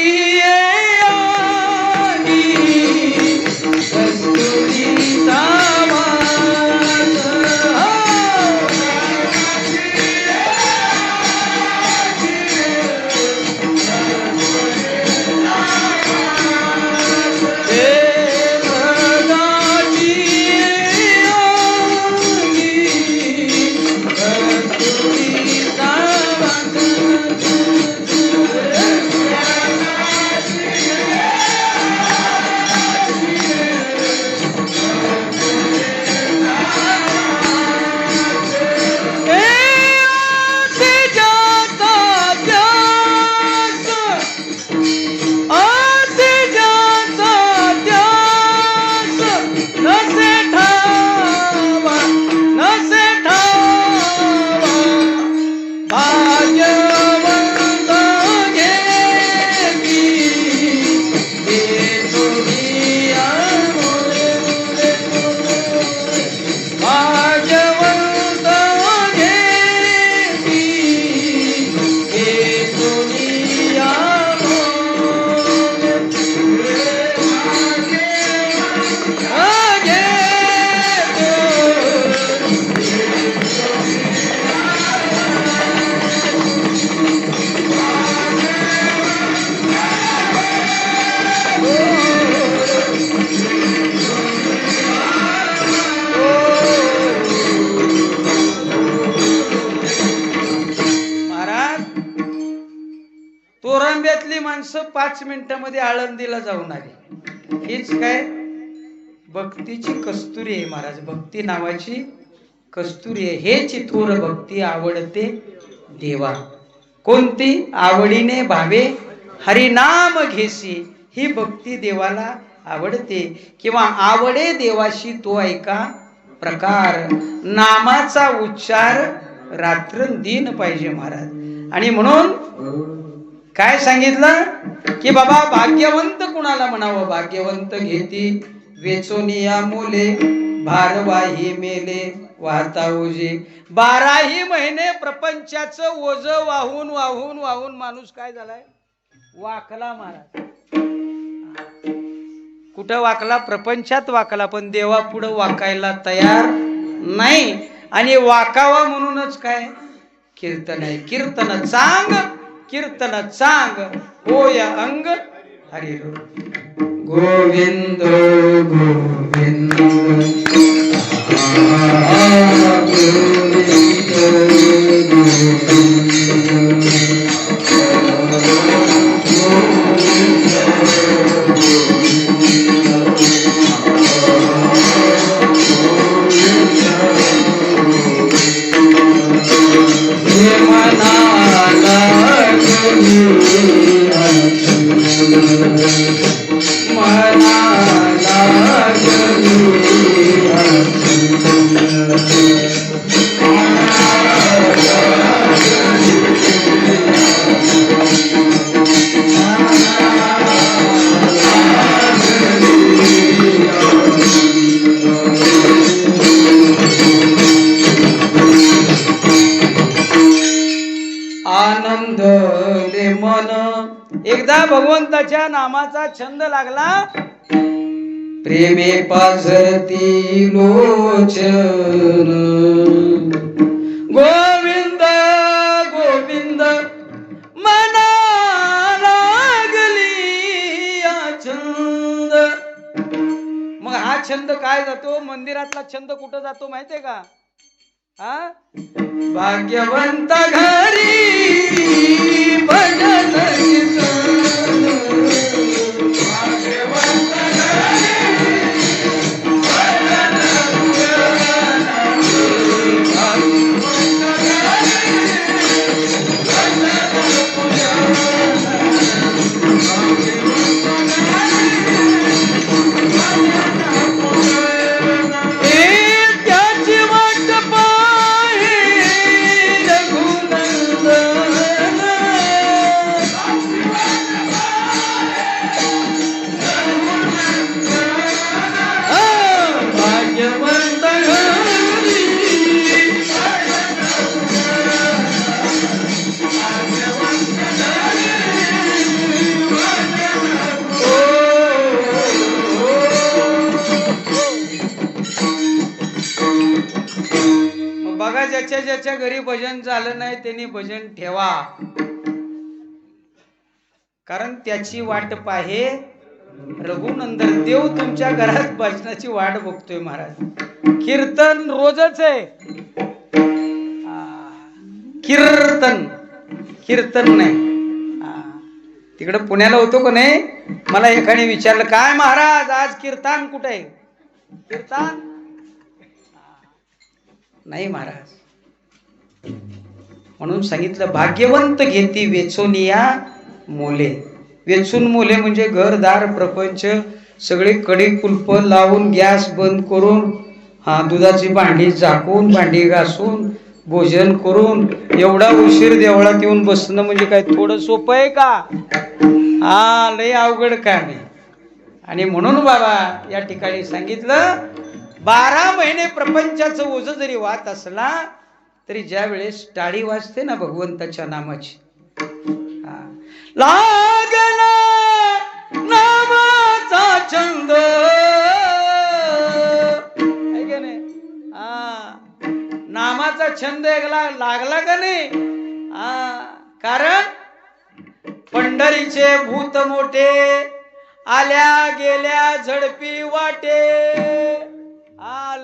A: तोरंब्यातली माणसं 5 मिनिटांमध्ये आळंदीला जाऊन आली. हीच काय भक्तीची कस्तुरी आहे महाराज. भक्ती नावाची कस्तुरी आहे. हेची थोर भक्ती आवडते देवा. कोणती? आवडीने भावे हरिनाम घेसी. ही भक्ती देवाला आवडते किंवा आवडे देवाशी तो ऐका प्रकार. नामाचा उच्चार रात्रंदिन पाहिजे महाराज. आणि म्हणून काय सांगितलं की बाबा भाग्यवंत कुणाला म्हणावं? भाग्यवंत घेती वेचोनिया मुले भारवाही मेले वाहता ओझे. 12ही महिने प्रपंचाचं ओझ वाहून वाहून वाहून माणूस काय झालाय? वाकला महाराज. कुठं वाकला? प्रपंचात वाकला, पण देवा पुढं वाकायला तयार नाही. आणि वाकावा म्हणूनच काय कीर्तन आहे. कीर्तन चांग, कीर्तन चांग होय अंग हरी गोविंद गोविंद आनंद ले मन. एकदा भगवंताच्या नामाचा छंद लागला, प्रेमे पाझरती लोचन. गोविंद गोविंद मना लागली या छंद. मग हा छंद काय जातो? मंदिरातला छंद कुठं जातो माहितीये का? भाग्यवंत घरी भजन ज्याच्या ज्याच्या घरी भजन झालं नाही त्यांनी भजन ठेवा, कारण त्याची वाट पाहे रघुनंदन. देव तुमच्या घरात भजनाची वाट बघतोय महाराज. कीर्तन रोजच आहे, कीर्तन कीर्तन नाही. तिकडे पुण्याला होतो का नाही, मला एकाने विचारलं काय महाराज आज कीर्तन कुठे आहे? कीर्तन नाही महाराज. म्हणून सांगितलं भाग्यवंत घेती वेचोनिया मोले. वेचून मोले म्हणजे घरदार प्रपंच सगळे कडे कुलप लावून गॅस बंद करून दुधाची भांडी झाकून भांडी घासून भोजन करून एवढा उशीर देवळात येऊन बसणं म्हणजे काय थोडं सोपं आहे का? लय अवघड काम आहे. आणि म्हणून बाबा या ठिकाणी सांगितलं 12 महिने प्रपंचाचं ओझ जरी वाहत असला तरी ज्या वेळेस टाळी वाजते ना भगवंताच्या नामाची, लागला नामाचा छंद आहे का नाही? नामाचा छंद लागला का नाही? कारण पंढरीचे भूत मोठे आल्या गेल्या झडपी वाटे.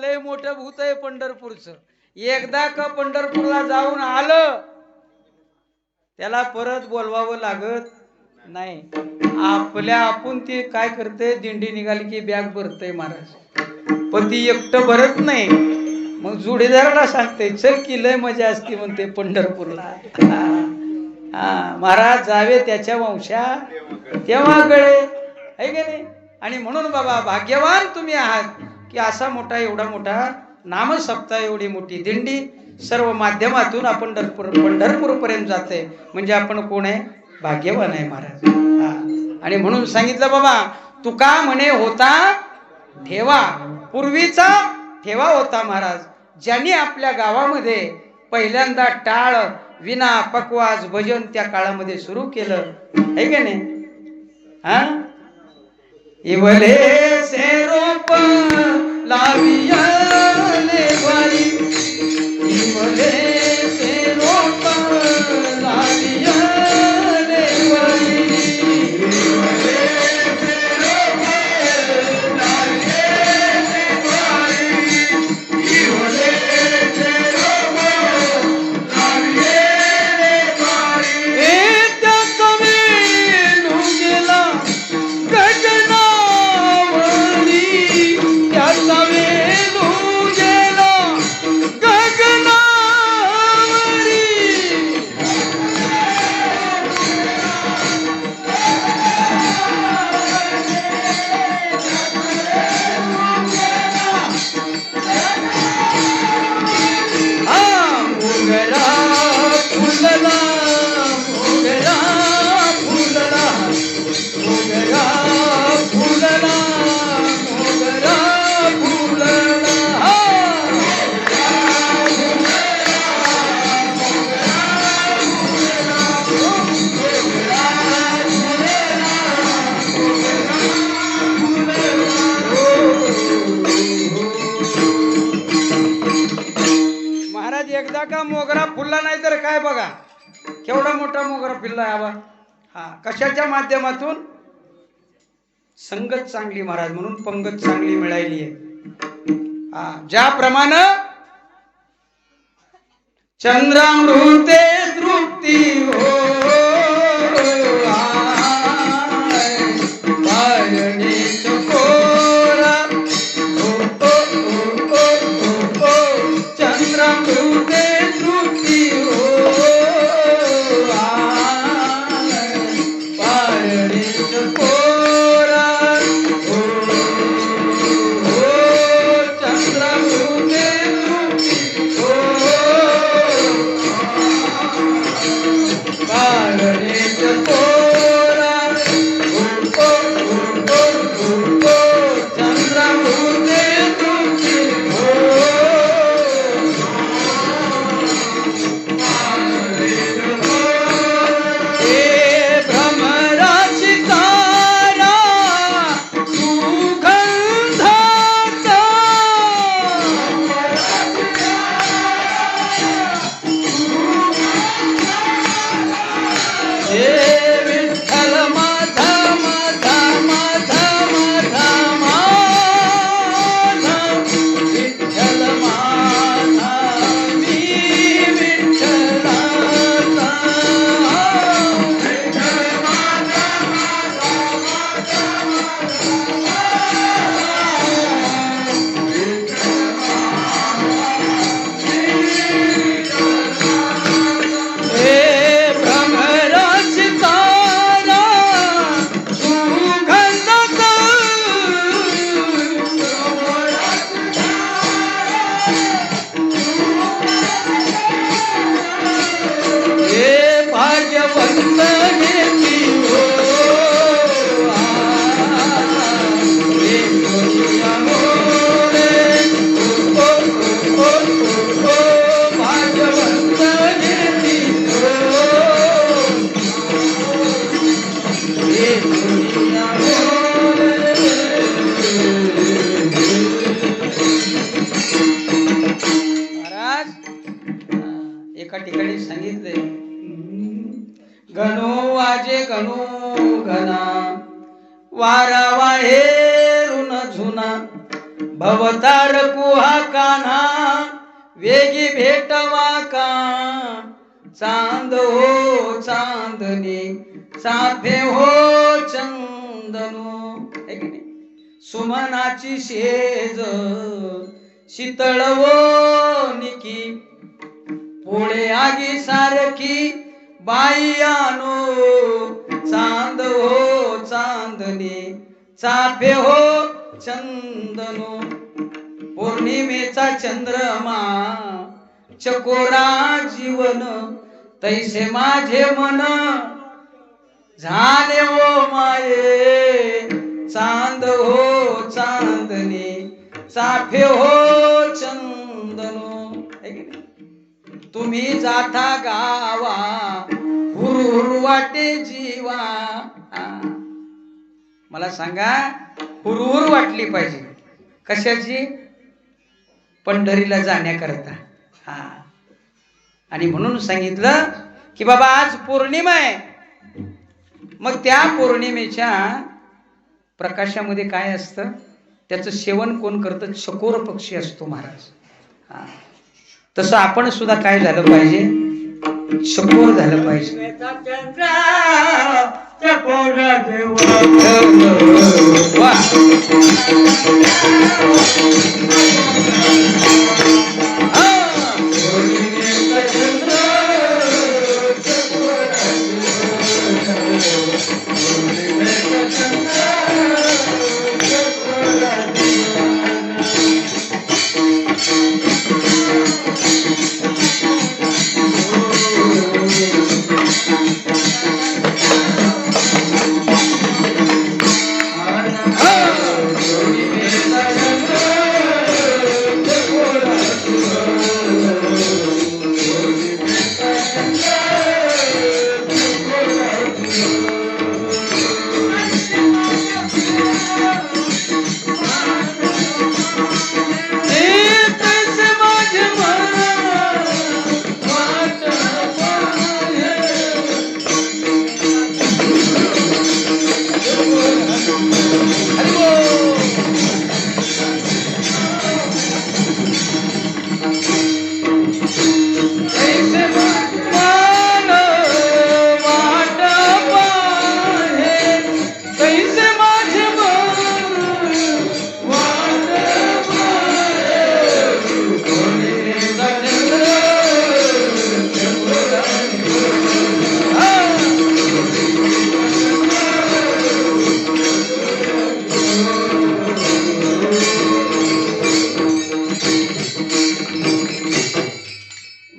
A: लय मोठं भूत आहे पंढरपूरचं. एकदा का पंढरपूरला जाऊन आलं त्याला परत बोलवावं लागत नाही. आपल्या आपण ते काय करते, दिंडी निघाली की बॅग भरतय महाराज, पण ती एकटं भरत नाही. मग जोडीदाराला सांगते चल की लय मजा असते म्हणते पंढरपूरला. महाराज जावे त्याच्या वंशा तेव्हा कळे आहे की नाही? आणि म्हणून बाबा भाग्यवान तुम्ही आहात की असा मोठा एवढा मोठा नामसप्ताह, एवढी मोठी दिंडी सर्व माध्यमातून आपण पंढरपूर पर्यंत जाते म्हणजे आपण कोण आहे? भाग्यवान आहे महाराज. आणि म्हणून सांगितलं बाबा तुका म्हणे होता ठेवा, पूर्वीचा ठेवा होता महाराज. ज्यांनी आपल्या गावामध्ये पहिल्यांदा टाळ विना पकवाज भजन त्या काळामध्ये सुरू केलं आहे की नाही? इवले से रोप लावियाले वारी, इवले से रोप लावियाले वारी, इवले से रोप लावियाले वारी, इवले से रोप लावियाले वारी. त्या कवी लुंगेला गगना एकदा का मोगरा फुलला नाही तर काय बघा केवढा मोठा मोगरा फुलला हवा. कशाच्या माध्यमातून? संगत चांगली महाराज, म्हणून पंगत चांगली मिळाली आहे. ज्याप्रमाणे चंद्रामृते तृप्ती हो महाराज एका ठिकाणी सांगितले, गणो वाजे गणो घना वारा वाहेरून झुना भवतार कुहा कान्हा वेगी भेटवा का चांद हो चांदणे चाफे हो चंदनो सुमनाची शेज शीतळवो निकी पोळे आगी सारखी बाई आनो चांद हो चांदणे चाफे हो चंदनो पौर्णिमेचा चंद्रमा चकोरा जीवन तैसे माझे मन झाले हो माये चांद हो चांदणे चाफे हो चंदनो तुम्ही जाता गावा हुरहुर वाटे जीवा मला सांगा हुरहुर वाटली पाहिजे कशाची पंढरीला जाण्याकरता आणि म्हणून सांगितलं की बाबा आज पौर्णिमा आहे मग त्या पौर्णिमेच्या प्रकाशामध्ये काय असतं त्याचं सेवन कोण करतं चकोर पक्षी असतो महाराज तसं आपण सुद्धा काय झालं पाहिजे चकोर झालं पाहिजे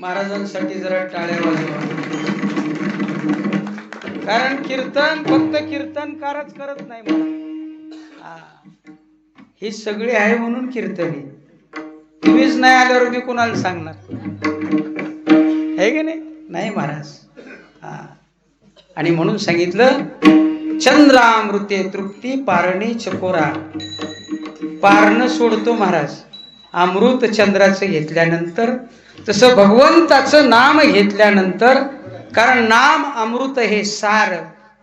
A: महाराजांसाठी जरा टाळ्या वाजवा कारण कीर्तन फक्त कीर्तनकारच करत नाही मला ही सगळी आहे म्हणून कीर्तन तुम्हीच नाही आल्यावर मी कोणाला सांगणार आहे की नाही महाराज आणि म्हणून सांगितलं चंद्रामृते तृप्ती पारणी चकोरा पारण सोडतो महाराज अमृत चंद्राचं घेतल्यानंतर तसं भगवंताचं नाम घेतल्यानंतर कारण नाम अमृत हे सार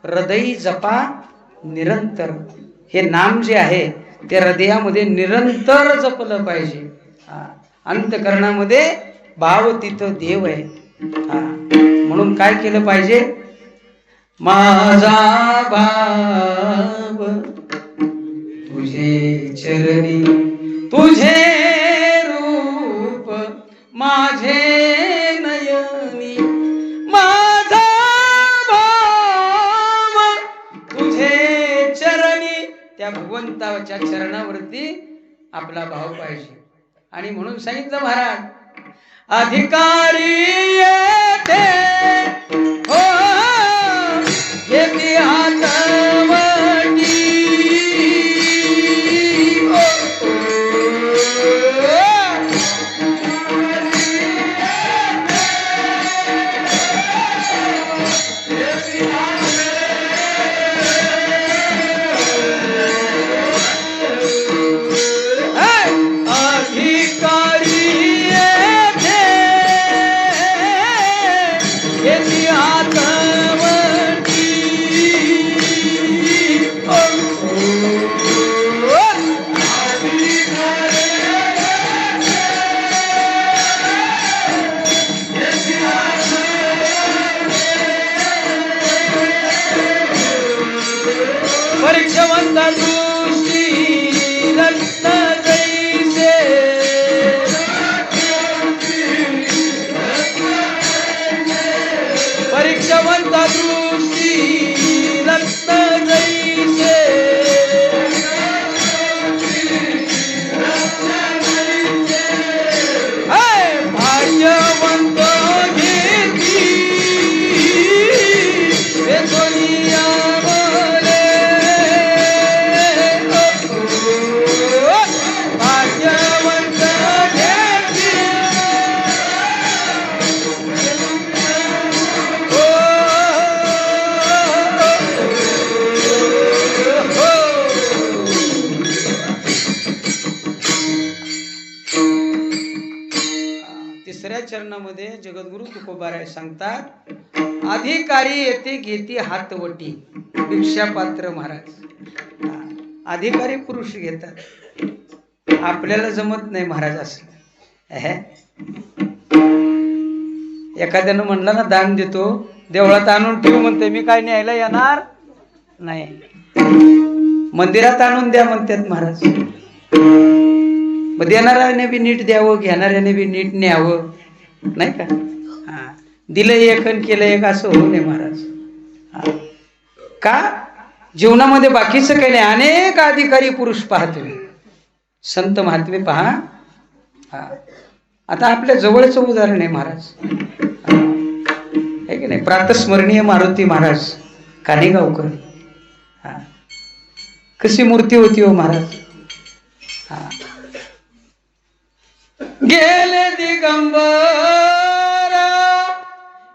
A: हृदयी जपा निरंतर हे नाम जे आहे ते हृदयामध्ये निरंतर जपलं पाहिजे अंतकरणामध्ये भाव तिथं देव आहे म्हणून काय केलं पाहिजे माझा भाव तुझे चरणी तुझे रूप माझे नयनी माझा भाव तुझे चरणी त्या भगवंताच्या चरणावरती आपला भाव पाहिजे आणि म्हणून सांगितलं महाराज अधिकारी येते हो येते हातवटी परीक्षावंत दृष्टी रत्न जैसे परीक्षावंत दृष्टी रत्न जैसे भाग्यवंत घेती हे दुनिया बोले भाग्यवंत घेती तिसऱ्या चरणामध्ये जगद्गुरु तुकोबाराय सांगतात, अधिकारी येते घेती हातवटी भिक्षापात्र महाराज. अधिकारी पुरुष घेतात, आपल्याला जमत नाही महाराज असं. एखाद्यानं म्हणलं ना दान देतो, देवळात आणून ठेवू म्हणते, मी काय न्यायला येणार नाही, मंदिरात आणून द्या म्हणतात महाराज. देणाऱ्याने बी नीट द्यावं, घेणाऱ्याने बी नीट न्यावं, नाही का? दिलं एक आणि केलं एक असं होऊ नये महाराज. का जीवनामध्ये बाकीचं काही नाही. अनेक अधिकारी पुरुष पाहतो, संत महात्मे पहा. आता आपल्या जवळचं उदाहरण आहे महाराज, आहे की नाही? प्रातस्मरणीय मारुती महाराज कानेगावकर. कशी मूर्ती होती हो महाराज. गेले दिगंबर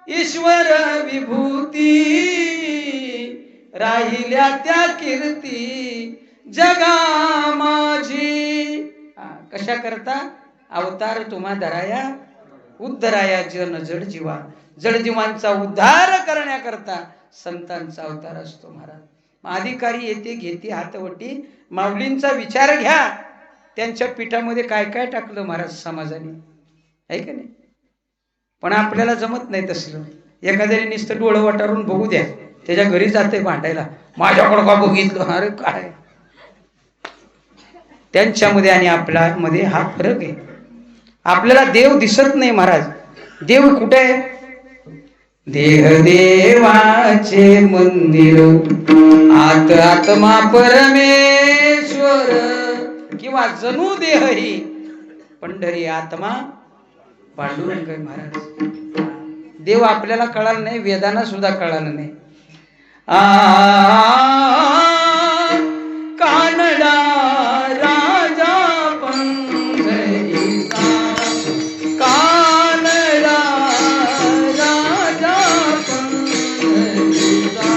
A: ईश्वर विभूती, राहिल्या त्या कीर्ती जगा माझी. कशा करता? अवतार तुम्हा धराया उद्धराया जन जड जीवा. जडजीवांचा उद्धार करण्याकरता संतांचा अवतार असतो महाराज. अधिकारी येते घेते हातवटी. माऊलींचा विचार घ्या, त्यांच्या पीठामध्ये काय काय टाकलं महाराज समाजाने, आहे का नाही? पण आपल्याला जमत नाही तसलं. एखाद्याने नुसतं डोळं वाटारून बघू द्या, त्याच्या घरी जाते भांडायला, माझ्याकडं का बघितलं. अरे काय, त्यांच्यामध्ये आणि आपल्यामध्ये हा फरक आहे. आपल्याला देव दिसत नाही महाराज. देव कुठे आहे? देह देवाचे मंदिर, आत आत्मा परमेश्वर, किंवा जणू देह ही पंढरी आत्मा पांडुरंग महाराज. देव आपल्याला कळाला नाही, वेदांना सुद्धा कळाला नाही. कानडा राजा पंढरीचा, कानडा राजा पंढरीचा.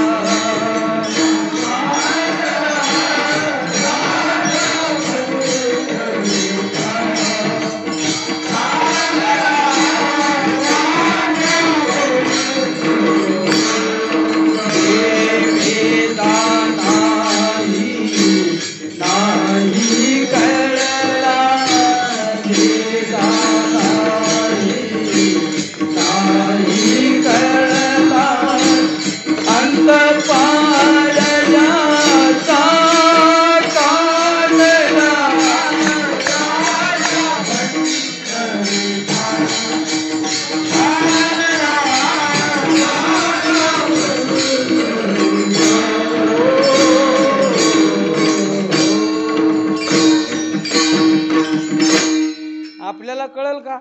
A: आपल्याला कळल का?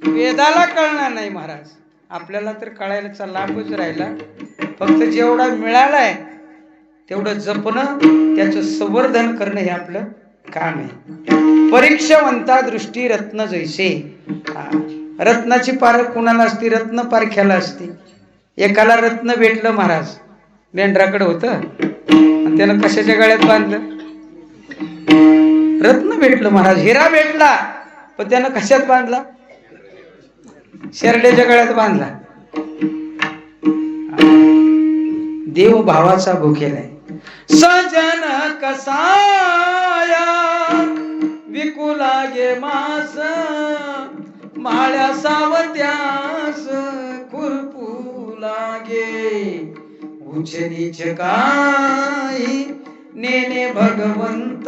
A: वेदाला कळणार नाही महाराज. आपल्याला तर कळायला लाभच राहिला. फक्त जेवढा मिळालाय तेवढं जपणं, त्याचं संवर्धन करणं हे आपलं काम आहे. परीक्षावंता दृष्टी रत्न जैसे. रत्नाची पारख कुणाला असती? रत्न पारख्याला असते. एकाला रत्न भेटलं महाराज, मेंढराकडे होतं, आणि त्यानं कशाच्या गळ्यात बांधलं? रत्न भेटलं महाराज. हिरा भेटला, पण त्यानं कशात बांधला? शेरड्याच्या गळ्यात बांधला. देव भावाचा भुकेलाय. सजन कसाया विकुला गे मास, माळ्या सावत्यास खुरपू लागे. उचनीच काही नेने भगवंत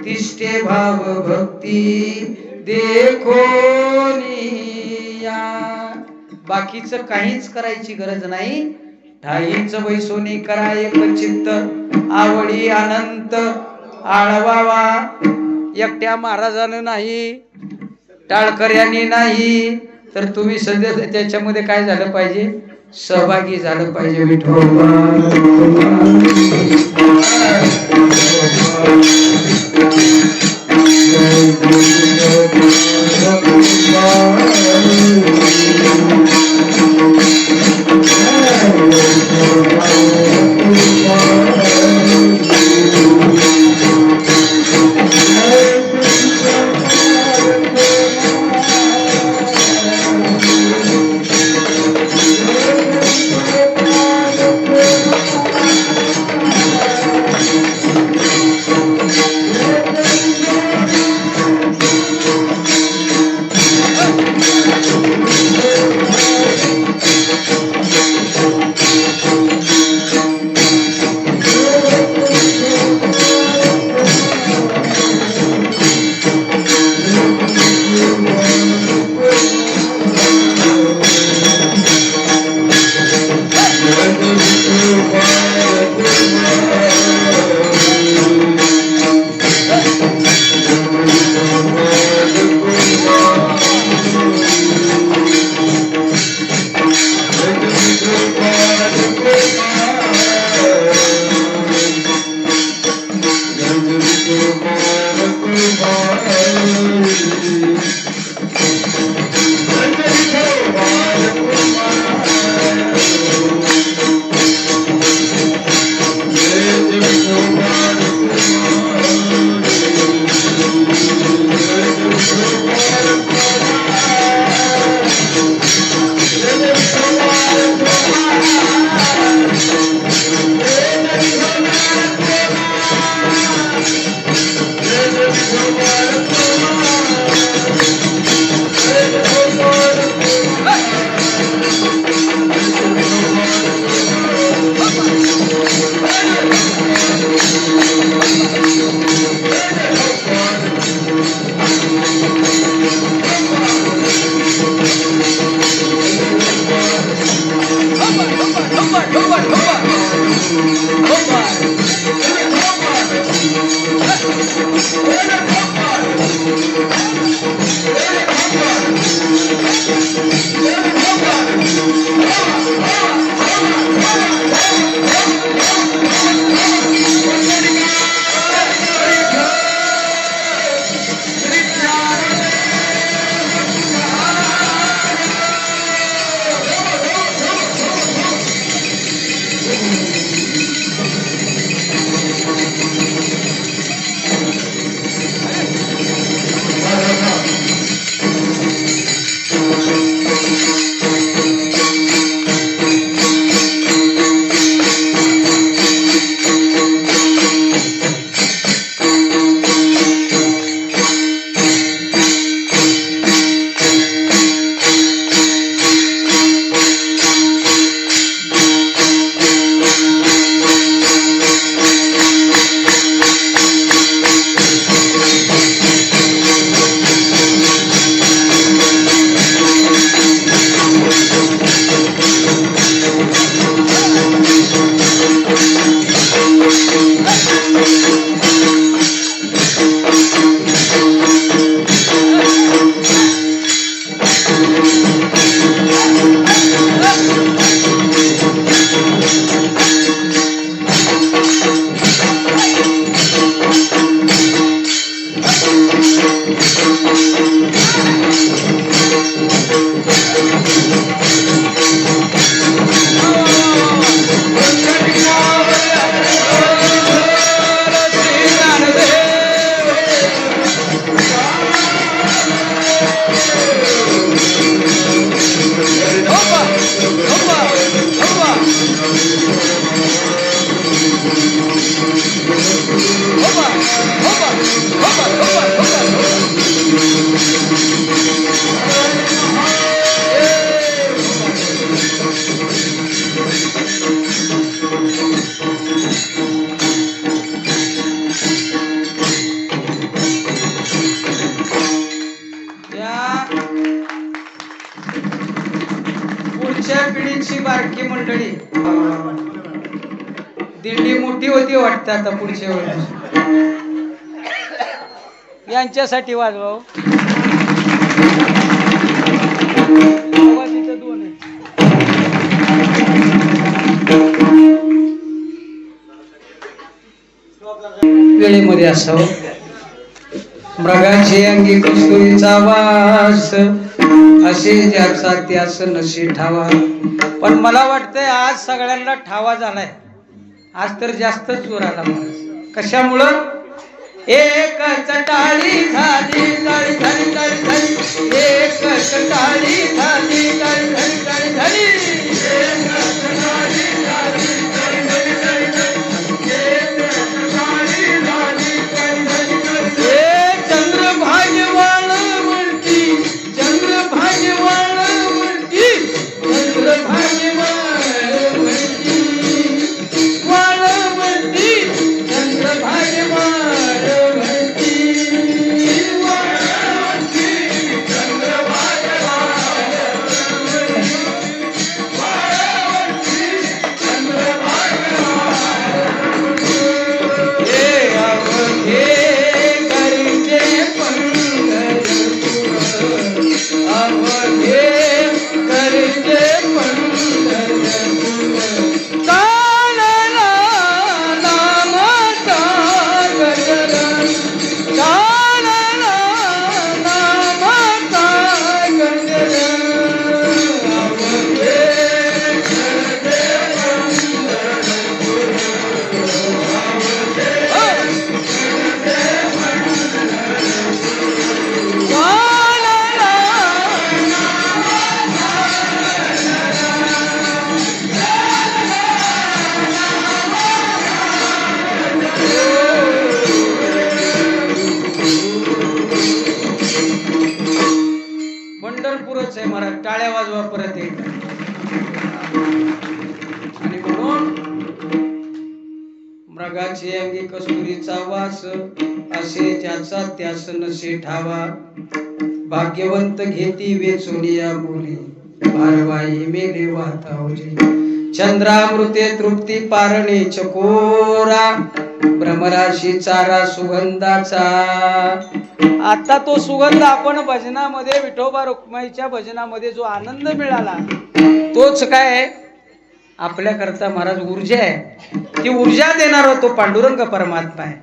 A: तिष्ठे भाव भक्ती देखोनिया. बाकीचं काहीच करायची गरज नाही. ठाईच बैसोनी करा एक चित्त आवडी अनंत आळवावा. एकट्या महाराजानं नाही, टाळकर्यांनी नाही, तर तुम्ही सध्या त्याच्यामध्ये काय झालं पाहिजे, सहभागी झालं पाहिजे. विठोबा बारकी मंडळी दिंडी मोठी होती वाटतं आता पुढच्या वेळेस यांच्यासाठी वाजवा हो. तिथं दोन आहे. वेळेमध्ये असावं. मृगाची अंगी कस्तुरीचा वास असे ज्याचा त्यास नशी ठावा. पण मला वाटतंय आज सगळ्यांना ठावा झालाय. आज तर जास्तच जोर आला. कशामुळं? एक चटाळी झाली तळी धरी तळी धरी, एक चटाळी झाली तळी धरी तळी धरी, एक चटाळी झाली तळी धरी तळी धरी, एक चटाळी झाली तळी धरी तळी धरी. हे चंद्रभाग्यवान म्हणती, चंद्रभाग्यवान म्हणती, चंद्रभाग्यवान म्हणती, वाण म्हणती, चंद्रभाग्यवान पंढरपूरच आहे महाराज. टाळ्या वाजवा परत एकदा. आणि म्हणून मृगाची अंगी कस्तुरीचा वास असे ज्याचा त्यास नसे ठावा. भाग्यवंत घेती वेचुनिया बोली, भारवाई मेले वाहता होजी. चंद्रामृते तृप्ती पारणे चकोरा, भ्रमराशी चारा सुगंधाचा. आता तो सुगंध आपण भजनामध्ये, विठोबा रुक्माईच्या भजनामध्ये जो आनंद मिळाला तोच काय आपल्याकरता महाराज ऊर्जा आहे. ती ऊर्जा देणारा तो पांडुरंग परमात्मा आहे.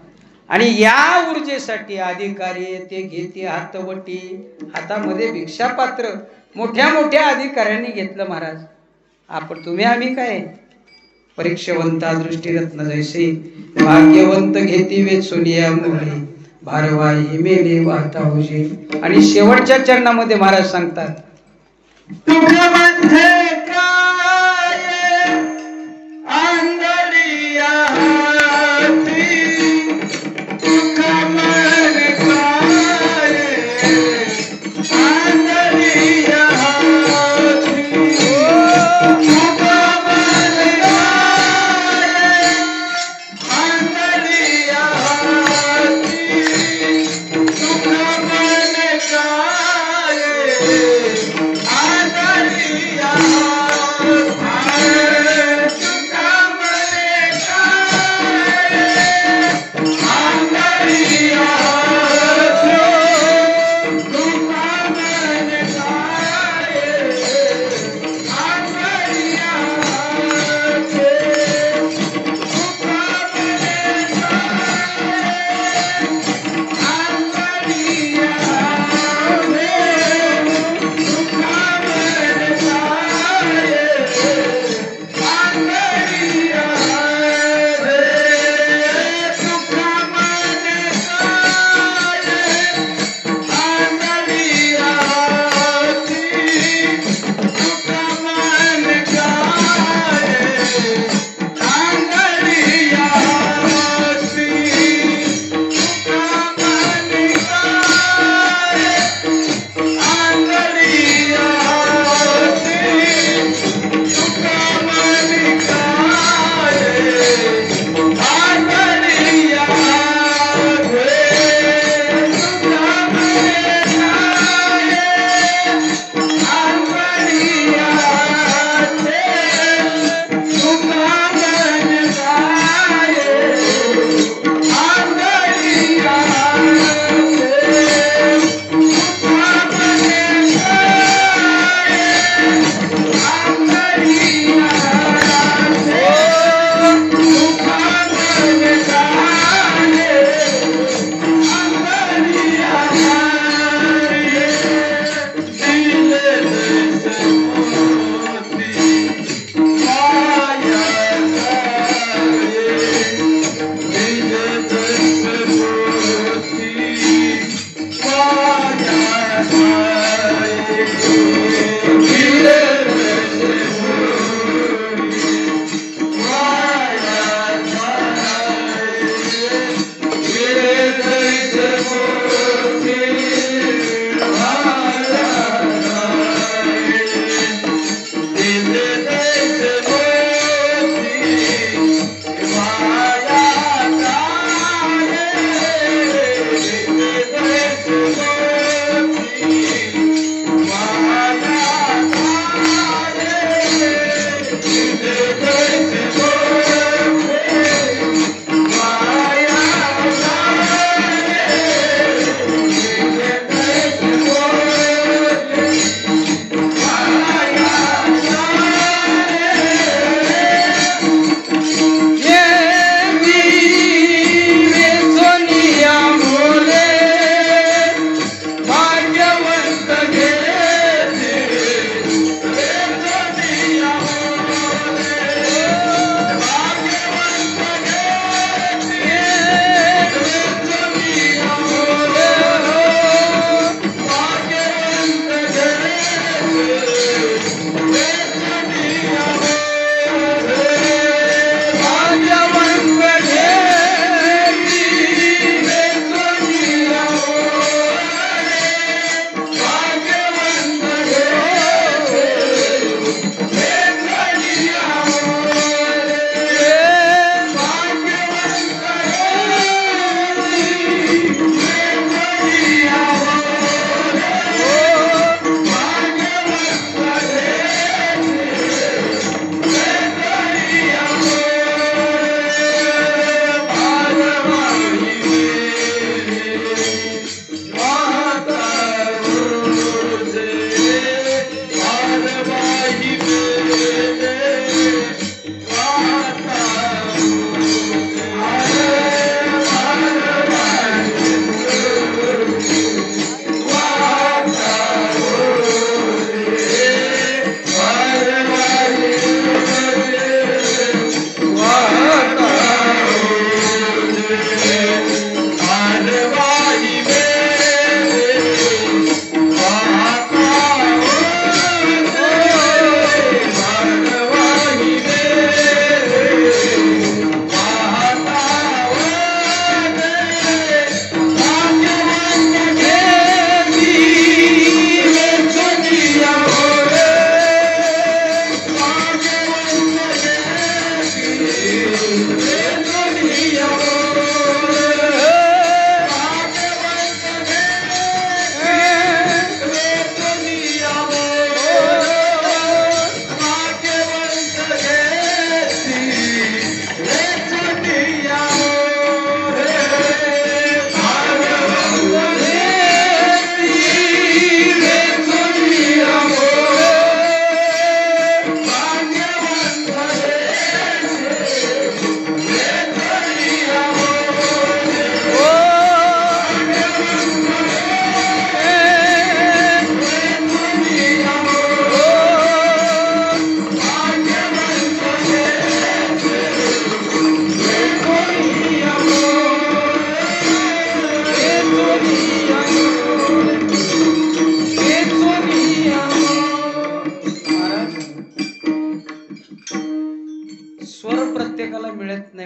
A: आणि या ऊर्जेसाठी अधिकारी ते घेते हातवटी, हातामध्ये भिक्षापात्र मोठ्या मोठ्या अधिकाऱ्यांनी घेतलं महाराज. आपण तुम्ही आम्ही काय परीक्षवंता दृष्टीरत्न जैसे, भाग्यवंत घेती वेचुनिया मुली, भारवाई मेले वाहता होजे. आणि शेवटच्या चरणामध्ये महाराज सांगतात,
B: Yeah.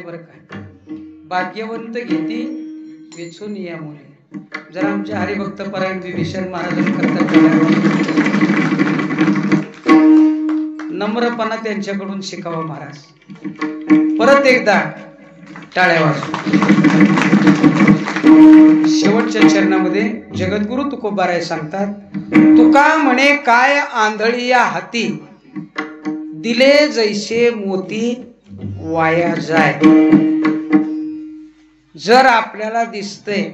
A: बरं का. भाग्यवंत घेती वेचून या मुले. जर आमच्या हरिभक्त परायण विभीषण महाराजांकरता नम्रपणा त्यांच्याकडून शिकावा महाराज. परत एकदा टाळ्या वाजवा. शेवटच्या चरणामध्ये जगद्गुरु तुकोबाराय सांगतात, तुका म्हणे काय आंधळी या हाती, दिले जैसे मोती वाया जाय. जर आपल्याला दिसतंय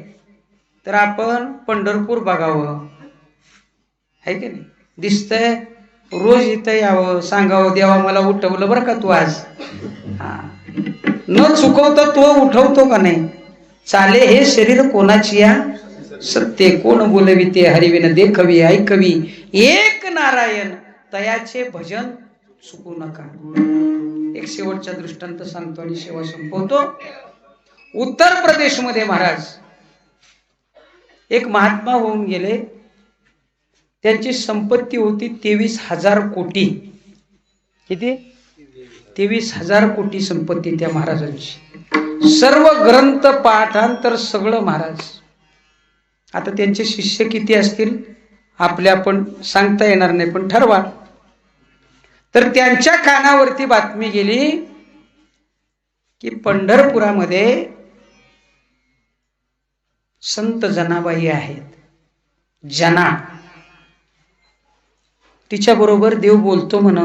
A: तर आपण पंढरपूर बघावं, है की नाही? दिसतंय रोज इथं यावं, सांगावं देवा मला उठवलं बरं का तू आज. न चुकवता तो उठवतो का नाही. चाले हे शरीर कोणाची या सत्य, कोण बोलविते हरिविन देखवी ऐकवी, एक नारायण तयाचे भजन चुकू नका. एक शेवटचा दृष्टांत सांगतो आणि सेवा संपवतो. उत्तर प्रदेशमध्ये महाराज एक महात्मा होऊन गेले. त्यांची संपत्ती होती 23,000 कोटी. किती? 23,000 कोटी संपत्ती त्या महाराजांची. सर्व ग्रंथ पाठांतर सगळं महाराज. आता त्यांचे शिष्य किती असतील आपल्या पण सांगता येणार नाही, पण ठरवा. तर त्यांच्या कानावरती बातमी गेली की पंढरपुरामध्ये संत जनाबाई आहेत. जना, तिच्या बरोबर देव बोलतो म्हण,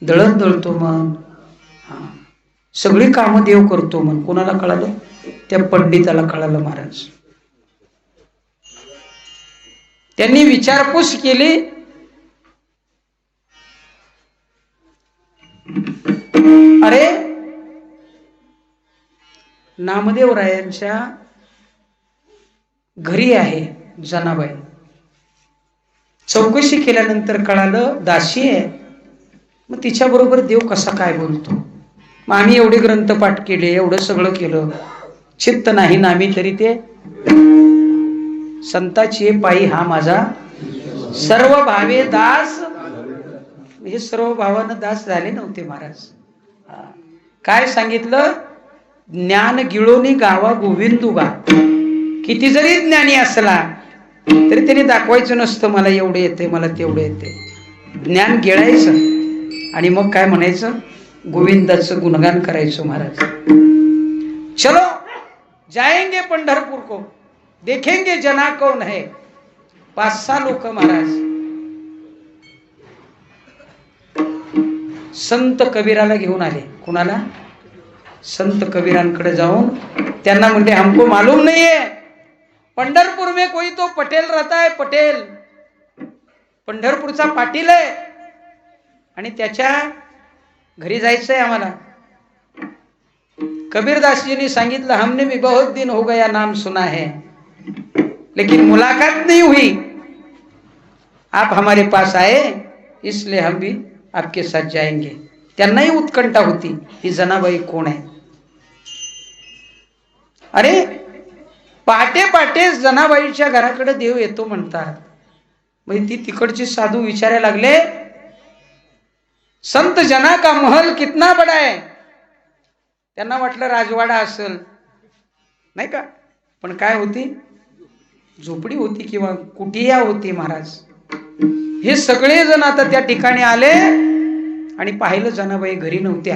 A: दळण दळतो म्हण, सगळी कामं देव करतो म्हण. कोणाला कळालं? त्या पंडिताला कळालं महाराज. त्यांनी विचारपूस केली. अरे नामदेव रायांच्या घरी आहे जनाबाई. चौकशी केल्यानंतर कळालं दासी आहे. मग तिच्या बरोबर देव कसा काय बोलतो? मग आम्ही एवढे ग्रंथ पाठ केले, एवढं सगळं केलं, चित्त नाही नामी तरी ते संताची पायी हा माझा सर्व भावे दास. हे सर्व भावानं दास झाले नव्हते महाराज. काय सांगितलं? ज्ञान गिळोनी गावा गोविंदुगा. किती जरी ज्ञानी असला तरी त्याने दाखवायचं नसतं मला एवढे येते, मला तेवढे येते. ज्ञान गिळायचं आणि मग काय म्हणायचं? गोविंदाचं गुणगान करायचं महाराज. चलो जाएंगे पंढरपूर को, देखेंगे जना कौन है. 5-6 लोक महाराज संत कबीराला घेऊन आले. कुणाला? संत कबीरांकडे जाऊन त्यांना म्हणले, हमको मालूम नहीं है पंढरपूर में कोई तो पटेल रहता है. पटेल पंढरपूरचा पाटील आहे आणि त्याच्या घरी जायचंय आम्हाला. कबीरदासजींनी सांगितलं, हमने भी बहुत दिन हो गया नाम सुना है लेकिन मुलाकात नहीं हुई. आप हमारे पास आए इसलिए हम भी आपके साथ जाएंगे. त्यांनाही उत्कंठा होती ही जनाबाई कोण आहे. अरे पहाटे पहाटे जनाबाईच्या घराकडे देव येतो म्हणतात. म्हणजे ती तिकडची साधू विचारायला लागले, संत जना का महल कितना बड़ा है. त्यांना वाटलं राजवाडा असेल, नाही का, पण काय होती? झोपडी होती किंवा कुटिया होती महाराज. हे सगळे जण आता त्या ठिकाणी आले आणि पाहिलं जनाबाई घरी नव्हत्या.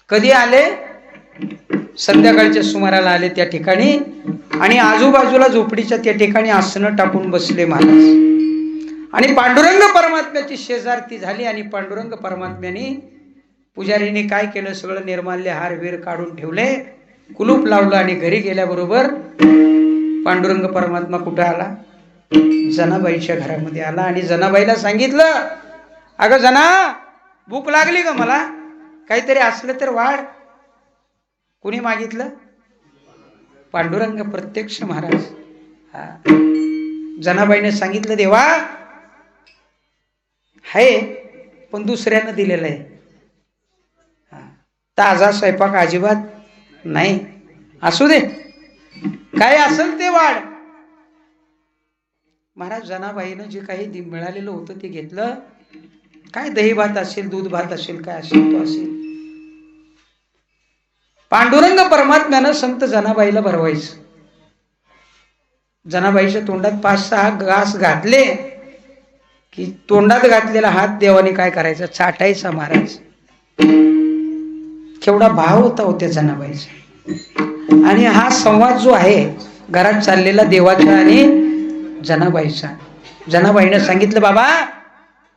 A: कधी आले? संध्याकाळच्या सुमाराला आले त्या ठिकाणी आणि आजूबाजूला झोपडीच्या त्या ठिकाणी आसनं टाकून बसले महाराज. आणि पांडुरंग परमात्म्याची शेजारती झाली आणि पांडुरंग परमात्म्याने पुजारीने काय केलं? सगळं निर्माल्य हार वीर काढून ठेवले, कुलूप लावलं आणि घरी गेल्याबरोबर पांडुरंग परमात्मा कुठं आला? जनाबाईच्या घरामध्ये आला आणि जनाबाईला सांगितलं, अगं जना, भूक लागली का? मला काहीतरी असलं तर वाढ. कुणी मागितलं? पांडुरंग प्रत्यक्ष महाराज. जनाबाईने सांगितलं, देवा आहे पण दुसऱ्यानं दिलेलं आहे. ताजा स्वयंपाक अजिबात नाही. असू दे, काय असेल ते वाढ. महाराज जनाबाईनं जे काही मिळालेलं होतं ते घेतलं. काय दही भात असेल, दूध भात असेल, काय असेल तो असेल. पांडुरंग परमात्म्यानं संत जनाबाईला भरवायचं. जनाबाईच्या तोंडात 5-6 घास घातले की तोंडात घातलेला हात देवाने काय करायचा, चाटायचा महाराज. केवढा भाव होता होत्या जनाबाईचा. आणि हा संवाद जो आहे घरात चाललेला देवाचा आणि जनाबाईचा. जनाबाईनं सांगितलं, बाबा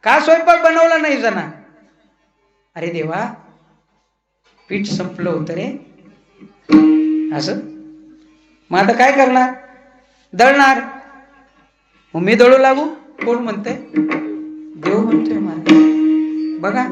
A: का स्वयंपाक बनवला नाही जना? अरे देवा, पीठ संपलं होतं रे. असं मग आता काय करणार? दळणार. मग मी दळू लागू? कोण म्हणतंय? देव म्हणतोय मला. बघा,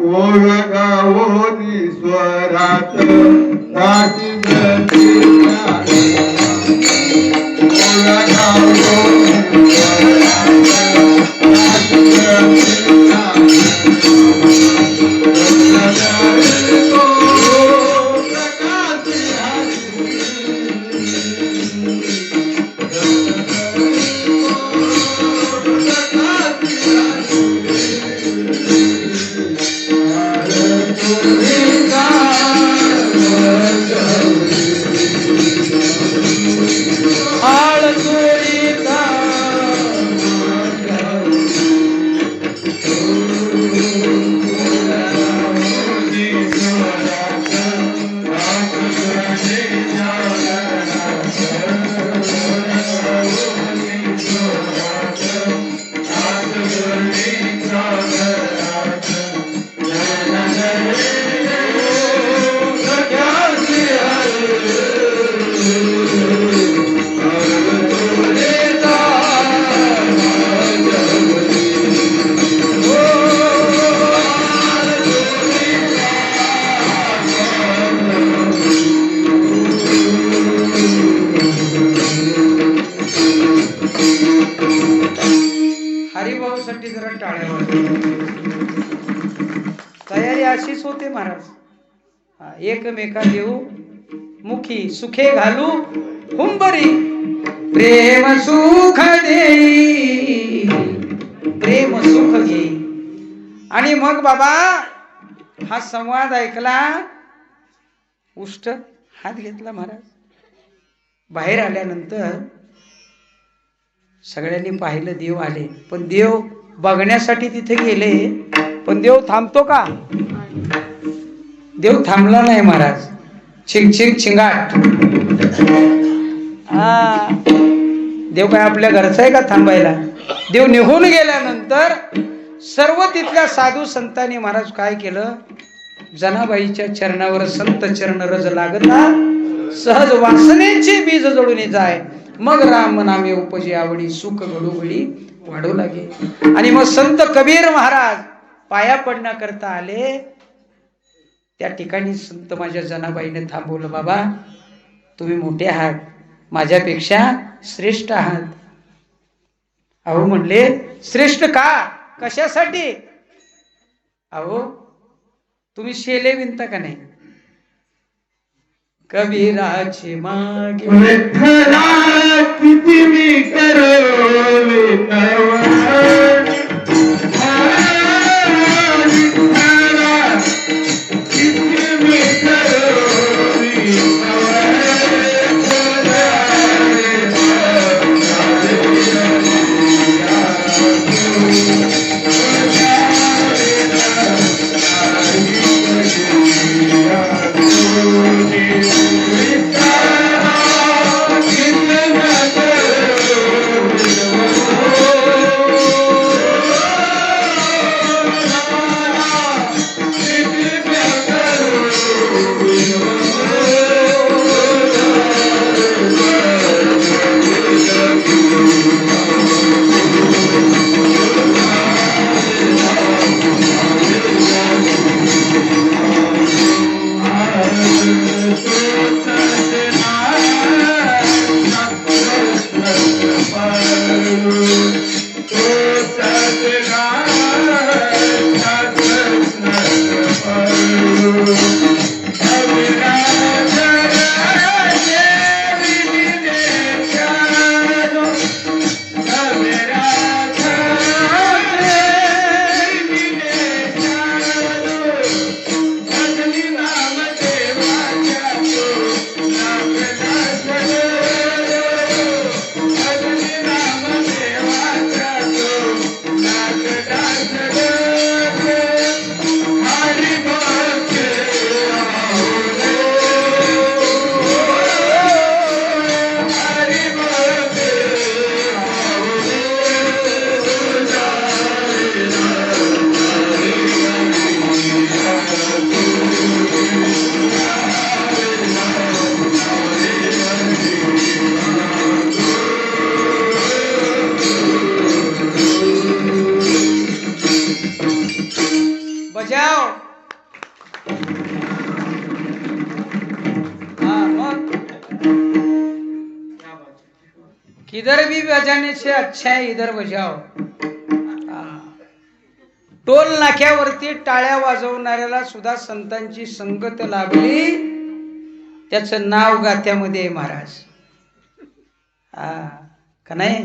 A: हरिभाऊसाठी जरा टाळ्या वाजवा. तयारी अशीच होते महाराज. एकमेका देऊ मुखी सुखे घालू हुंबरी, प्रेम सुख देई, प्रेम सुख घेई. आणि मग बाबा हा संवाद ऐकला, उष्ट हात घेतला महाराज. बाहेर आल्यानंतर सगळ्यांनी पाहिलं, देव आले. पण देव बघण्यासाठी तिथे गेले, पण देव थांबतो का? देव थांबला नाही महाराज. चिंग चिंग चिंगाट. देव काय आपल्या घरचा आहे का थांबायला? देव निघून गेल्यानंतर सर्व तिथल्या साधू संतांनी महाराज काय केलं, जनाबाईच्या चरणावर संत चरण रज लागता, सहज वासनेची बीज जडून जाय, मग राम नामे उपजे आवडी, सुख घडोघडी वाढू लागे. आणि मग संत कबीर महाराज पाया पडण्याकरता आले. त्या ठिकाणी संत माझ्या जनाबाईने थांबवलं. बाबा तुम्ही मोठे आहात, माझ्यापेक्षा श्रेष्ठ आहात. अहो म्हणले, श्रेष्ठ का? कशासाठी? अहो तुम्ही शेले विणता का नाही? कबीराचे मागे किती मी किधर भी बजाने से अच्छा है इधर बजाओ. टोल नाक्यावरती टाळ्या वाजवणाऱ्याला सुद्धा संतांची संगत लाभली. त्याचं नाव गात्यामध्ये आहे महाराज. का नाही?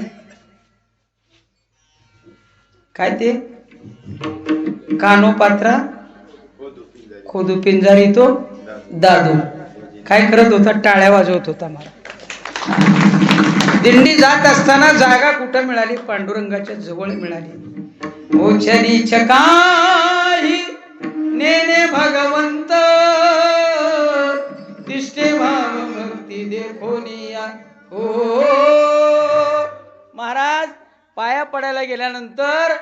A: काय ते कानोपात्रा खोदू पिंजारी तो दादू काय करत होता? टाळ्या वाजवत होता. मला दिंडी जात असताना जागा कुठं मिळाली? पांडुरंगाच्या जवळ मिळाली. ओछनी छकाही नेने भगवंत तिष्ठे भाव भक्ती देखोनिया. हो महाराज, पाया पडायला गेल्यानंतर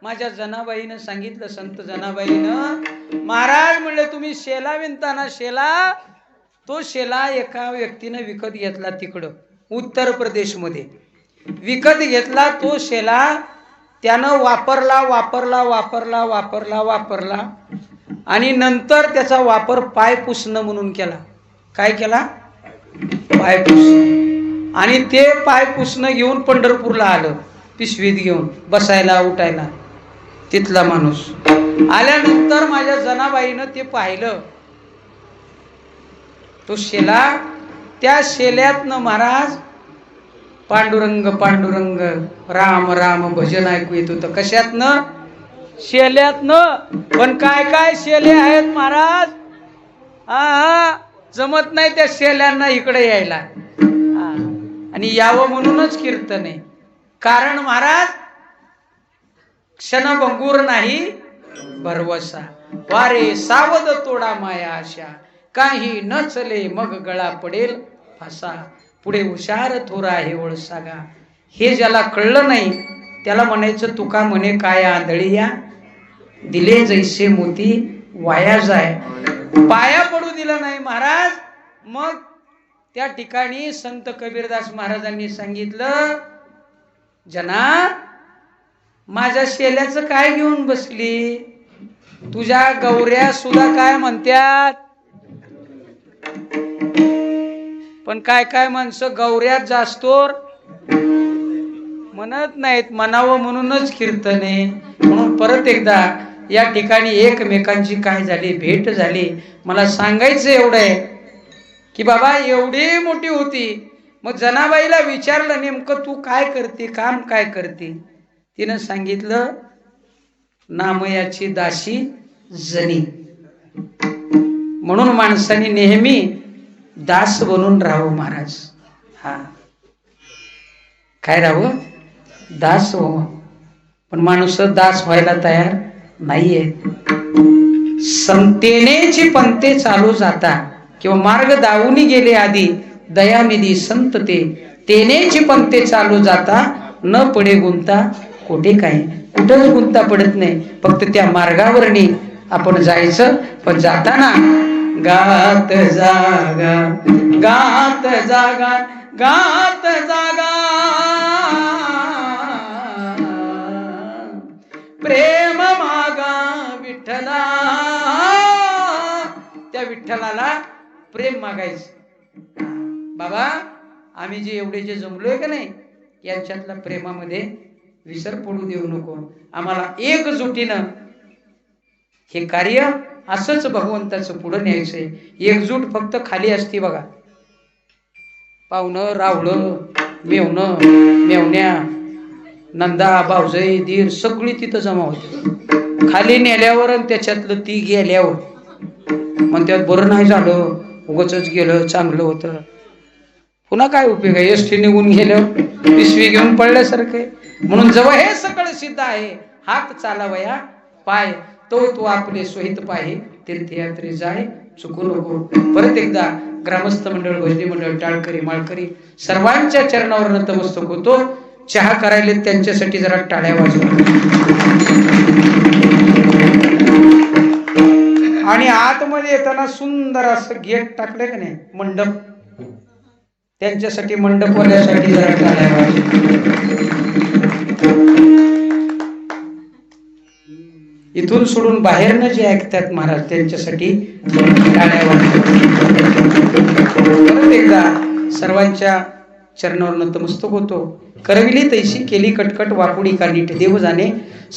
A: माझ्या जनाबाईनं सांगितलं, संत जनाबाईनं, महाराज म्हणले तुम्ही शेला विणताना शेला, तो शेला एका व्यक्तीनं विकत घेतला तिकडं उत्तर प्रदेशमध्ये. विकत घेतला तो शेला, त्यानं वापरला वापरला वापरला वापरला वापरला आणि नंतर त्याचा वापर पाय पुसणं म्हणून केला. काय केला? पाय पुसणं. आणि ते पाय पुसणं घेऊन पंढरपूरला आलं, पिशवीत घेऊन बसायला उठायला. तिथला माणूस आल्यानंतर माझ्या जनाबाईनं ते पाहिलं, तो शेला. त्या शेल्यातनं महाराज पांडुरंग पांडुरंग राम राम भजन ऐकू येत होतं. कशातनं? शेल्यातनं. पण काय काय शेले आहेत महाराज, जमत नाही त्या शेल्यांना इकडे यायला. आणि यावं म्हणूनच कीर्तन आहे. कारण महाराज क्षणभंगूर नाही भरवसा, वारे सावध तोडा माया आशा, काही न चले मग गळा पडेल फासा, पुढे हुशार थोरा हे ओळसागा. हे ज्याला कळलं नाही त्याला म्हणायचं तुका म्हणे काय आंधळी या, दिले जैसे मोती वाया जाय. पाया पडू दिलं नाही महाराज. मग त्या ठिकाणी संत कबीरदास महाराजांनी सांगितलं, जना माझ्या शेल्याचं काय घेऊन बसली? तुझ्या गौऱ्या सुद्धा काय म्हणतात? पण काय काय माणसं गौऱ्यात जास्तोर म्हणत नाहीत. म्हणावं म्हणूनच कीर्तन आहे. म्हणून परत एकदा या ठिकाणी एकमेकांची काय झाली? भेट झाली. मला सांगायचं एवढं आहे की बाबा एवढी मोठी होती. मग जनाबाईला विचारलं, नेमकं तू काय करते, काम काय करते? तिनं सांगितलं, नामयाची दासी जनी. म्हणून माणसाने नेहमी दास बनून राहावं महाराज. काय राहावं? दास व्हावं. पण माणूस दास व्हायला तयार नाहीये. संतेनेची पंते चालू जाता किंवा मार्ग दावूनी गेले आधी दयानिधी संत ते, तेनेची पंते चालू जाता न पडे गुंता कोठे काय. कुठंच गुंता पडत नाही, फक्त त्या मार्गावरनी आपण जायचं. पण जाताना गात जागा गात जागा गात जागा प्रेम मागा विठ्ठला. त्या विठ्ठलाला प्रेम मागायचं. बाबा आम्ही जे एवढे जे जमलोय का नाही, यांच्यातल्या प्रेमामध्ये विसर पडू देऊ नको. आम्हाला एकजुटीनं हे कार्य असंच भगवंताचं पुढं न्यायचंय. एकजूट फक्त खाली असती बघा. पाहुणं रावळं मेवणं मेवण्या नंदा भाऊजाई दीर सगळी तिथं जमा होती. खाली नेल्यावर आणि त्याच्यातलं ती गेल्यावर मग त्यात बरं नाही झालं, उगाचच गेलं, चांगलं होतं. पुन्हा काय उपयोग आहे? एसटी निघून गेलं पिशवी घेऊन पडल्यासारखे. म्हणून जेव्हा हे सगळं सिद्ध आहे, हात चालावया पाय तो आपले सोहित पाहे, तीर्थयात्रे जाय चुकू नको. परत एकदा ग्रामस्थ मंडळ, भजनी मंडळ, टाळकरी माळकरी सर्वांच्या चरणावर नतमस्तक होतो. चहा करायले त्यांच्यासाठी जरा टाळ्या वाजवा. आणि आतमध्ये येताना सुंदर असं गेट टाकलंय का नाही, मंडप, त्यांच्यासाठी मंडपवाल्यासाठी जरा टाळ्या वाजवा. इथून सोडून बाहेरनं जे ऐकतात महाराज त्यांच्यासाठी टाळ्या वाजवा. परत एकदा सर्वांच्या चरणावर नतमस्तक होतो. करविली तैशी केली कटकट वाकुडी कानीट देव जाणे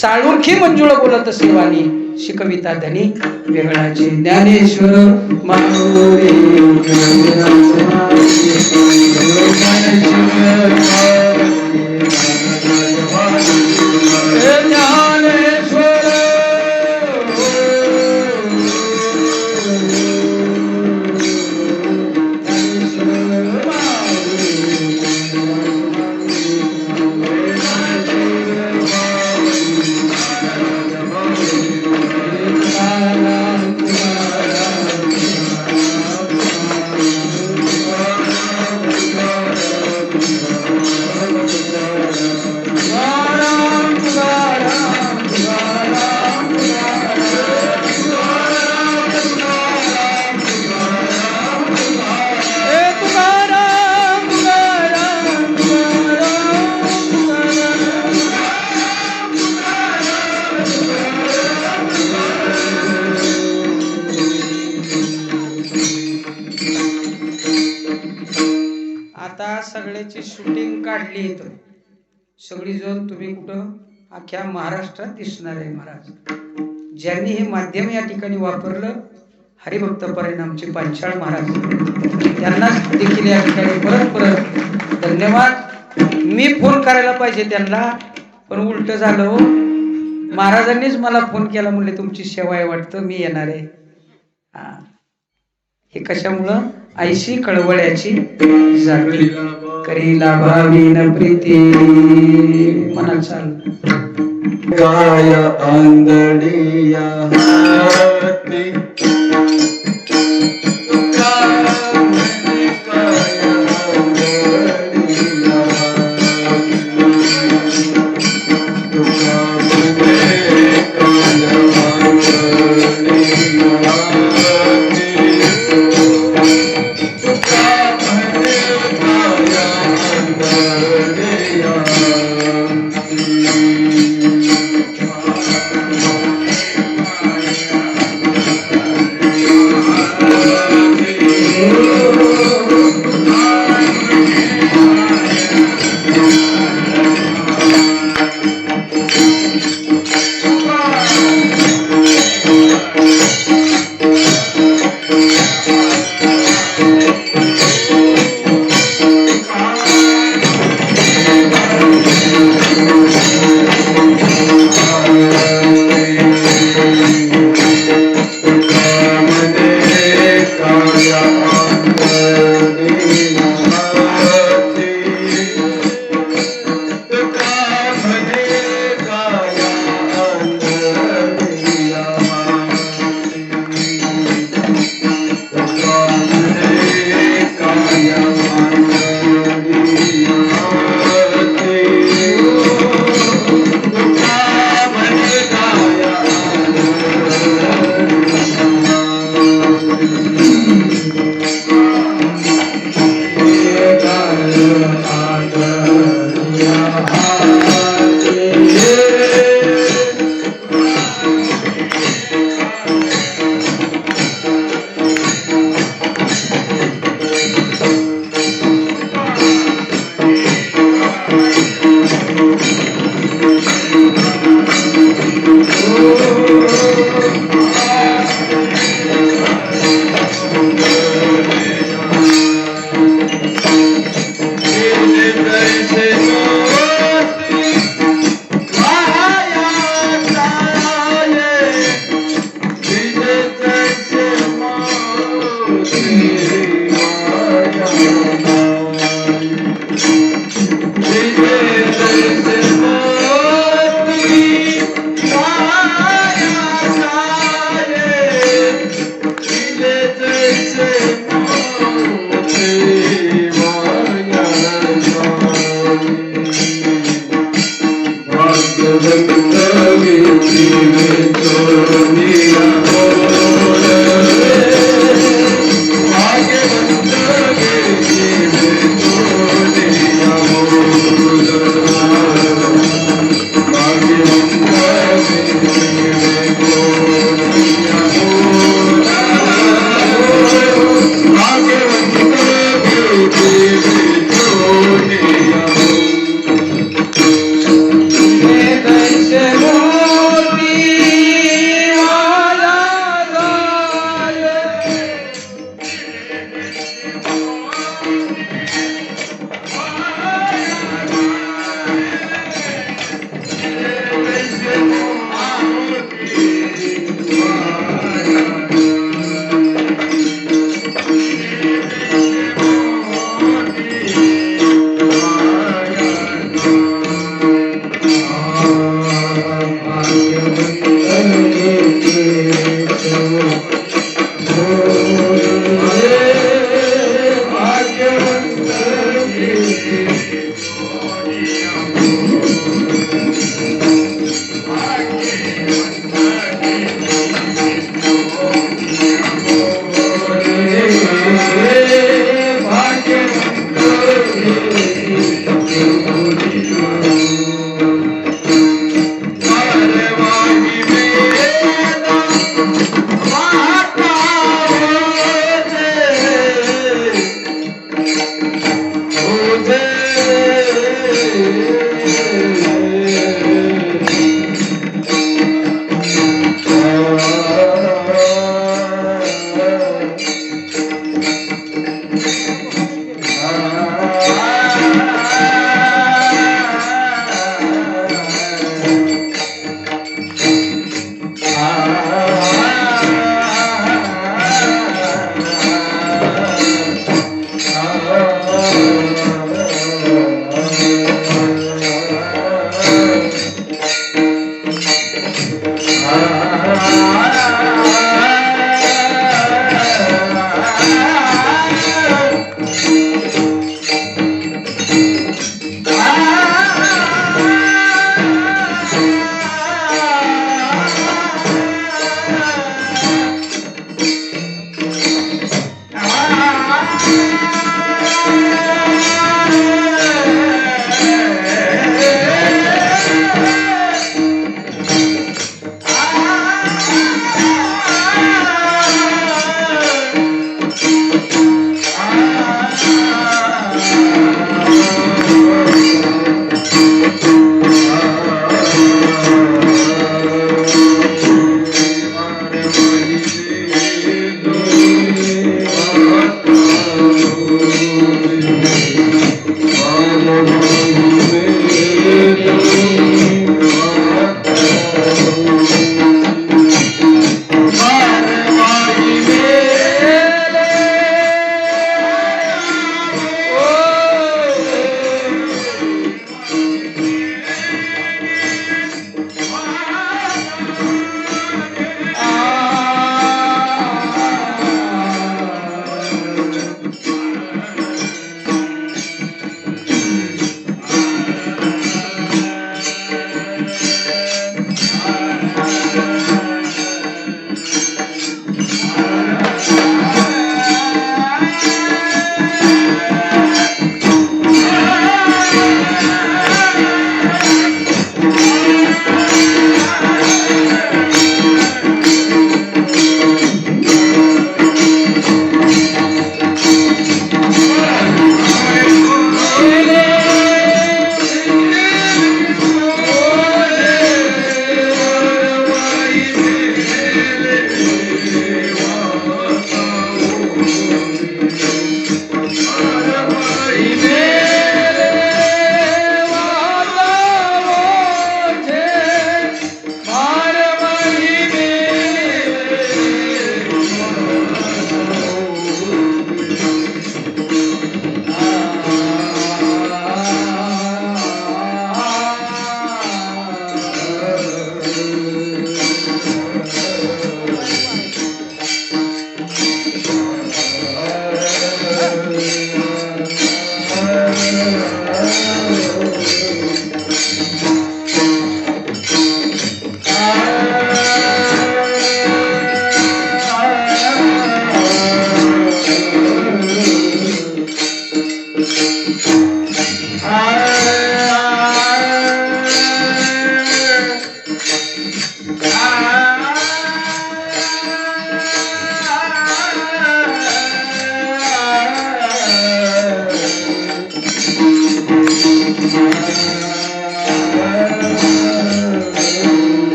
A: साळुरखी मंजुळ बोलत सेवानी शिकविता धनी वेगळाचे ज्ञानेश्वर मानुरे सगळ्याची शूटिंग काढली इथं सगळी जण तुम्ही कुठं अख्ख्या महाराष्ट्रात दिसणार आहे. महाराज ज्यांनी हे माध्यम या ठिकाणी वापरलं हरिभक्त परिणामचे पांचाळ महाराज त्यांना देखील या ठिकाणी परत परत धन्यवाद. मी फोन करायला पाहिजे त्यांना पण उलट झालं हो. महाराजांनीच मला फोन केला म्हणले तुमची सेवा आहे वाटतं मी येणार आहे. हे कशामुळं ऐशी कळवळ्याची जागृती करीला भावीन प्रीती मनात चाल
B: काय आंधळीया हाती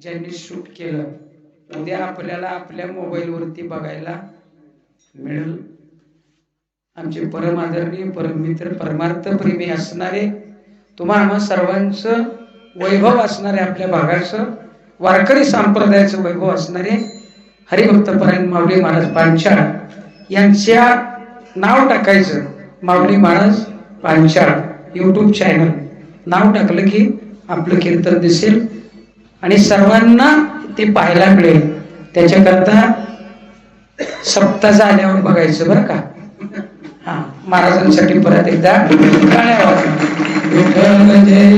A: ज्यांनी शूट केलं उद्या आपल्याला आपल्या मोबाईलवरती बघायला मिळेल. आमचे परम आदरणीय परममित्र परमार्थ प्रेमी असणारे तुम्हा सर्वांचं वैभव असणारे आपल्या भागाचं वारकरी संप्रदायाचं वैभव असणारे हरिभक्तपरायण माऊली महाराज पांचाळ यांच्या नाव टाकायचं. माऊली महाराज पांचाळ YouTube चॅनल नाव टाकलं की आपलं कीर्तन दिसेल आणि सर्वांना ते पाहायला मिळेल. त्याच्याकरता सप्ताह झाल्यावर बघायचं बरं का. हा महाराजांसाठी परत एकदा टाळ्या वाजवा.
B: विठ्ठल जय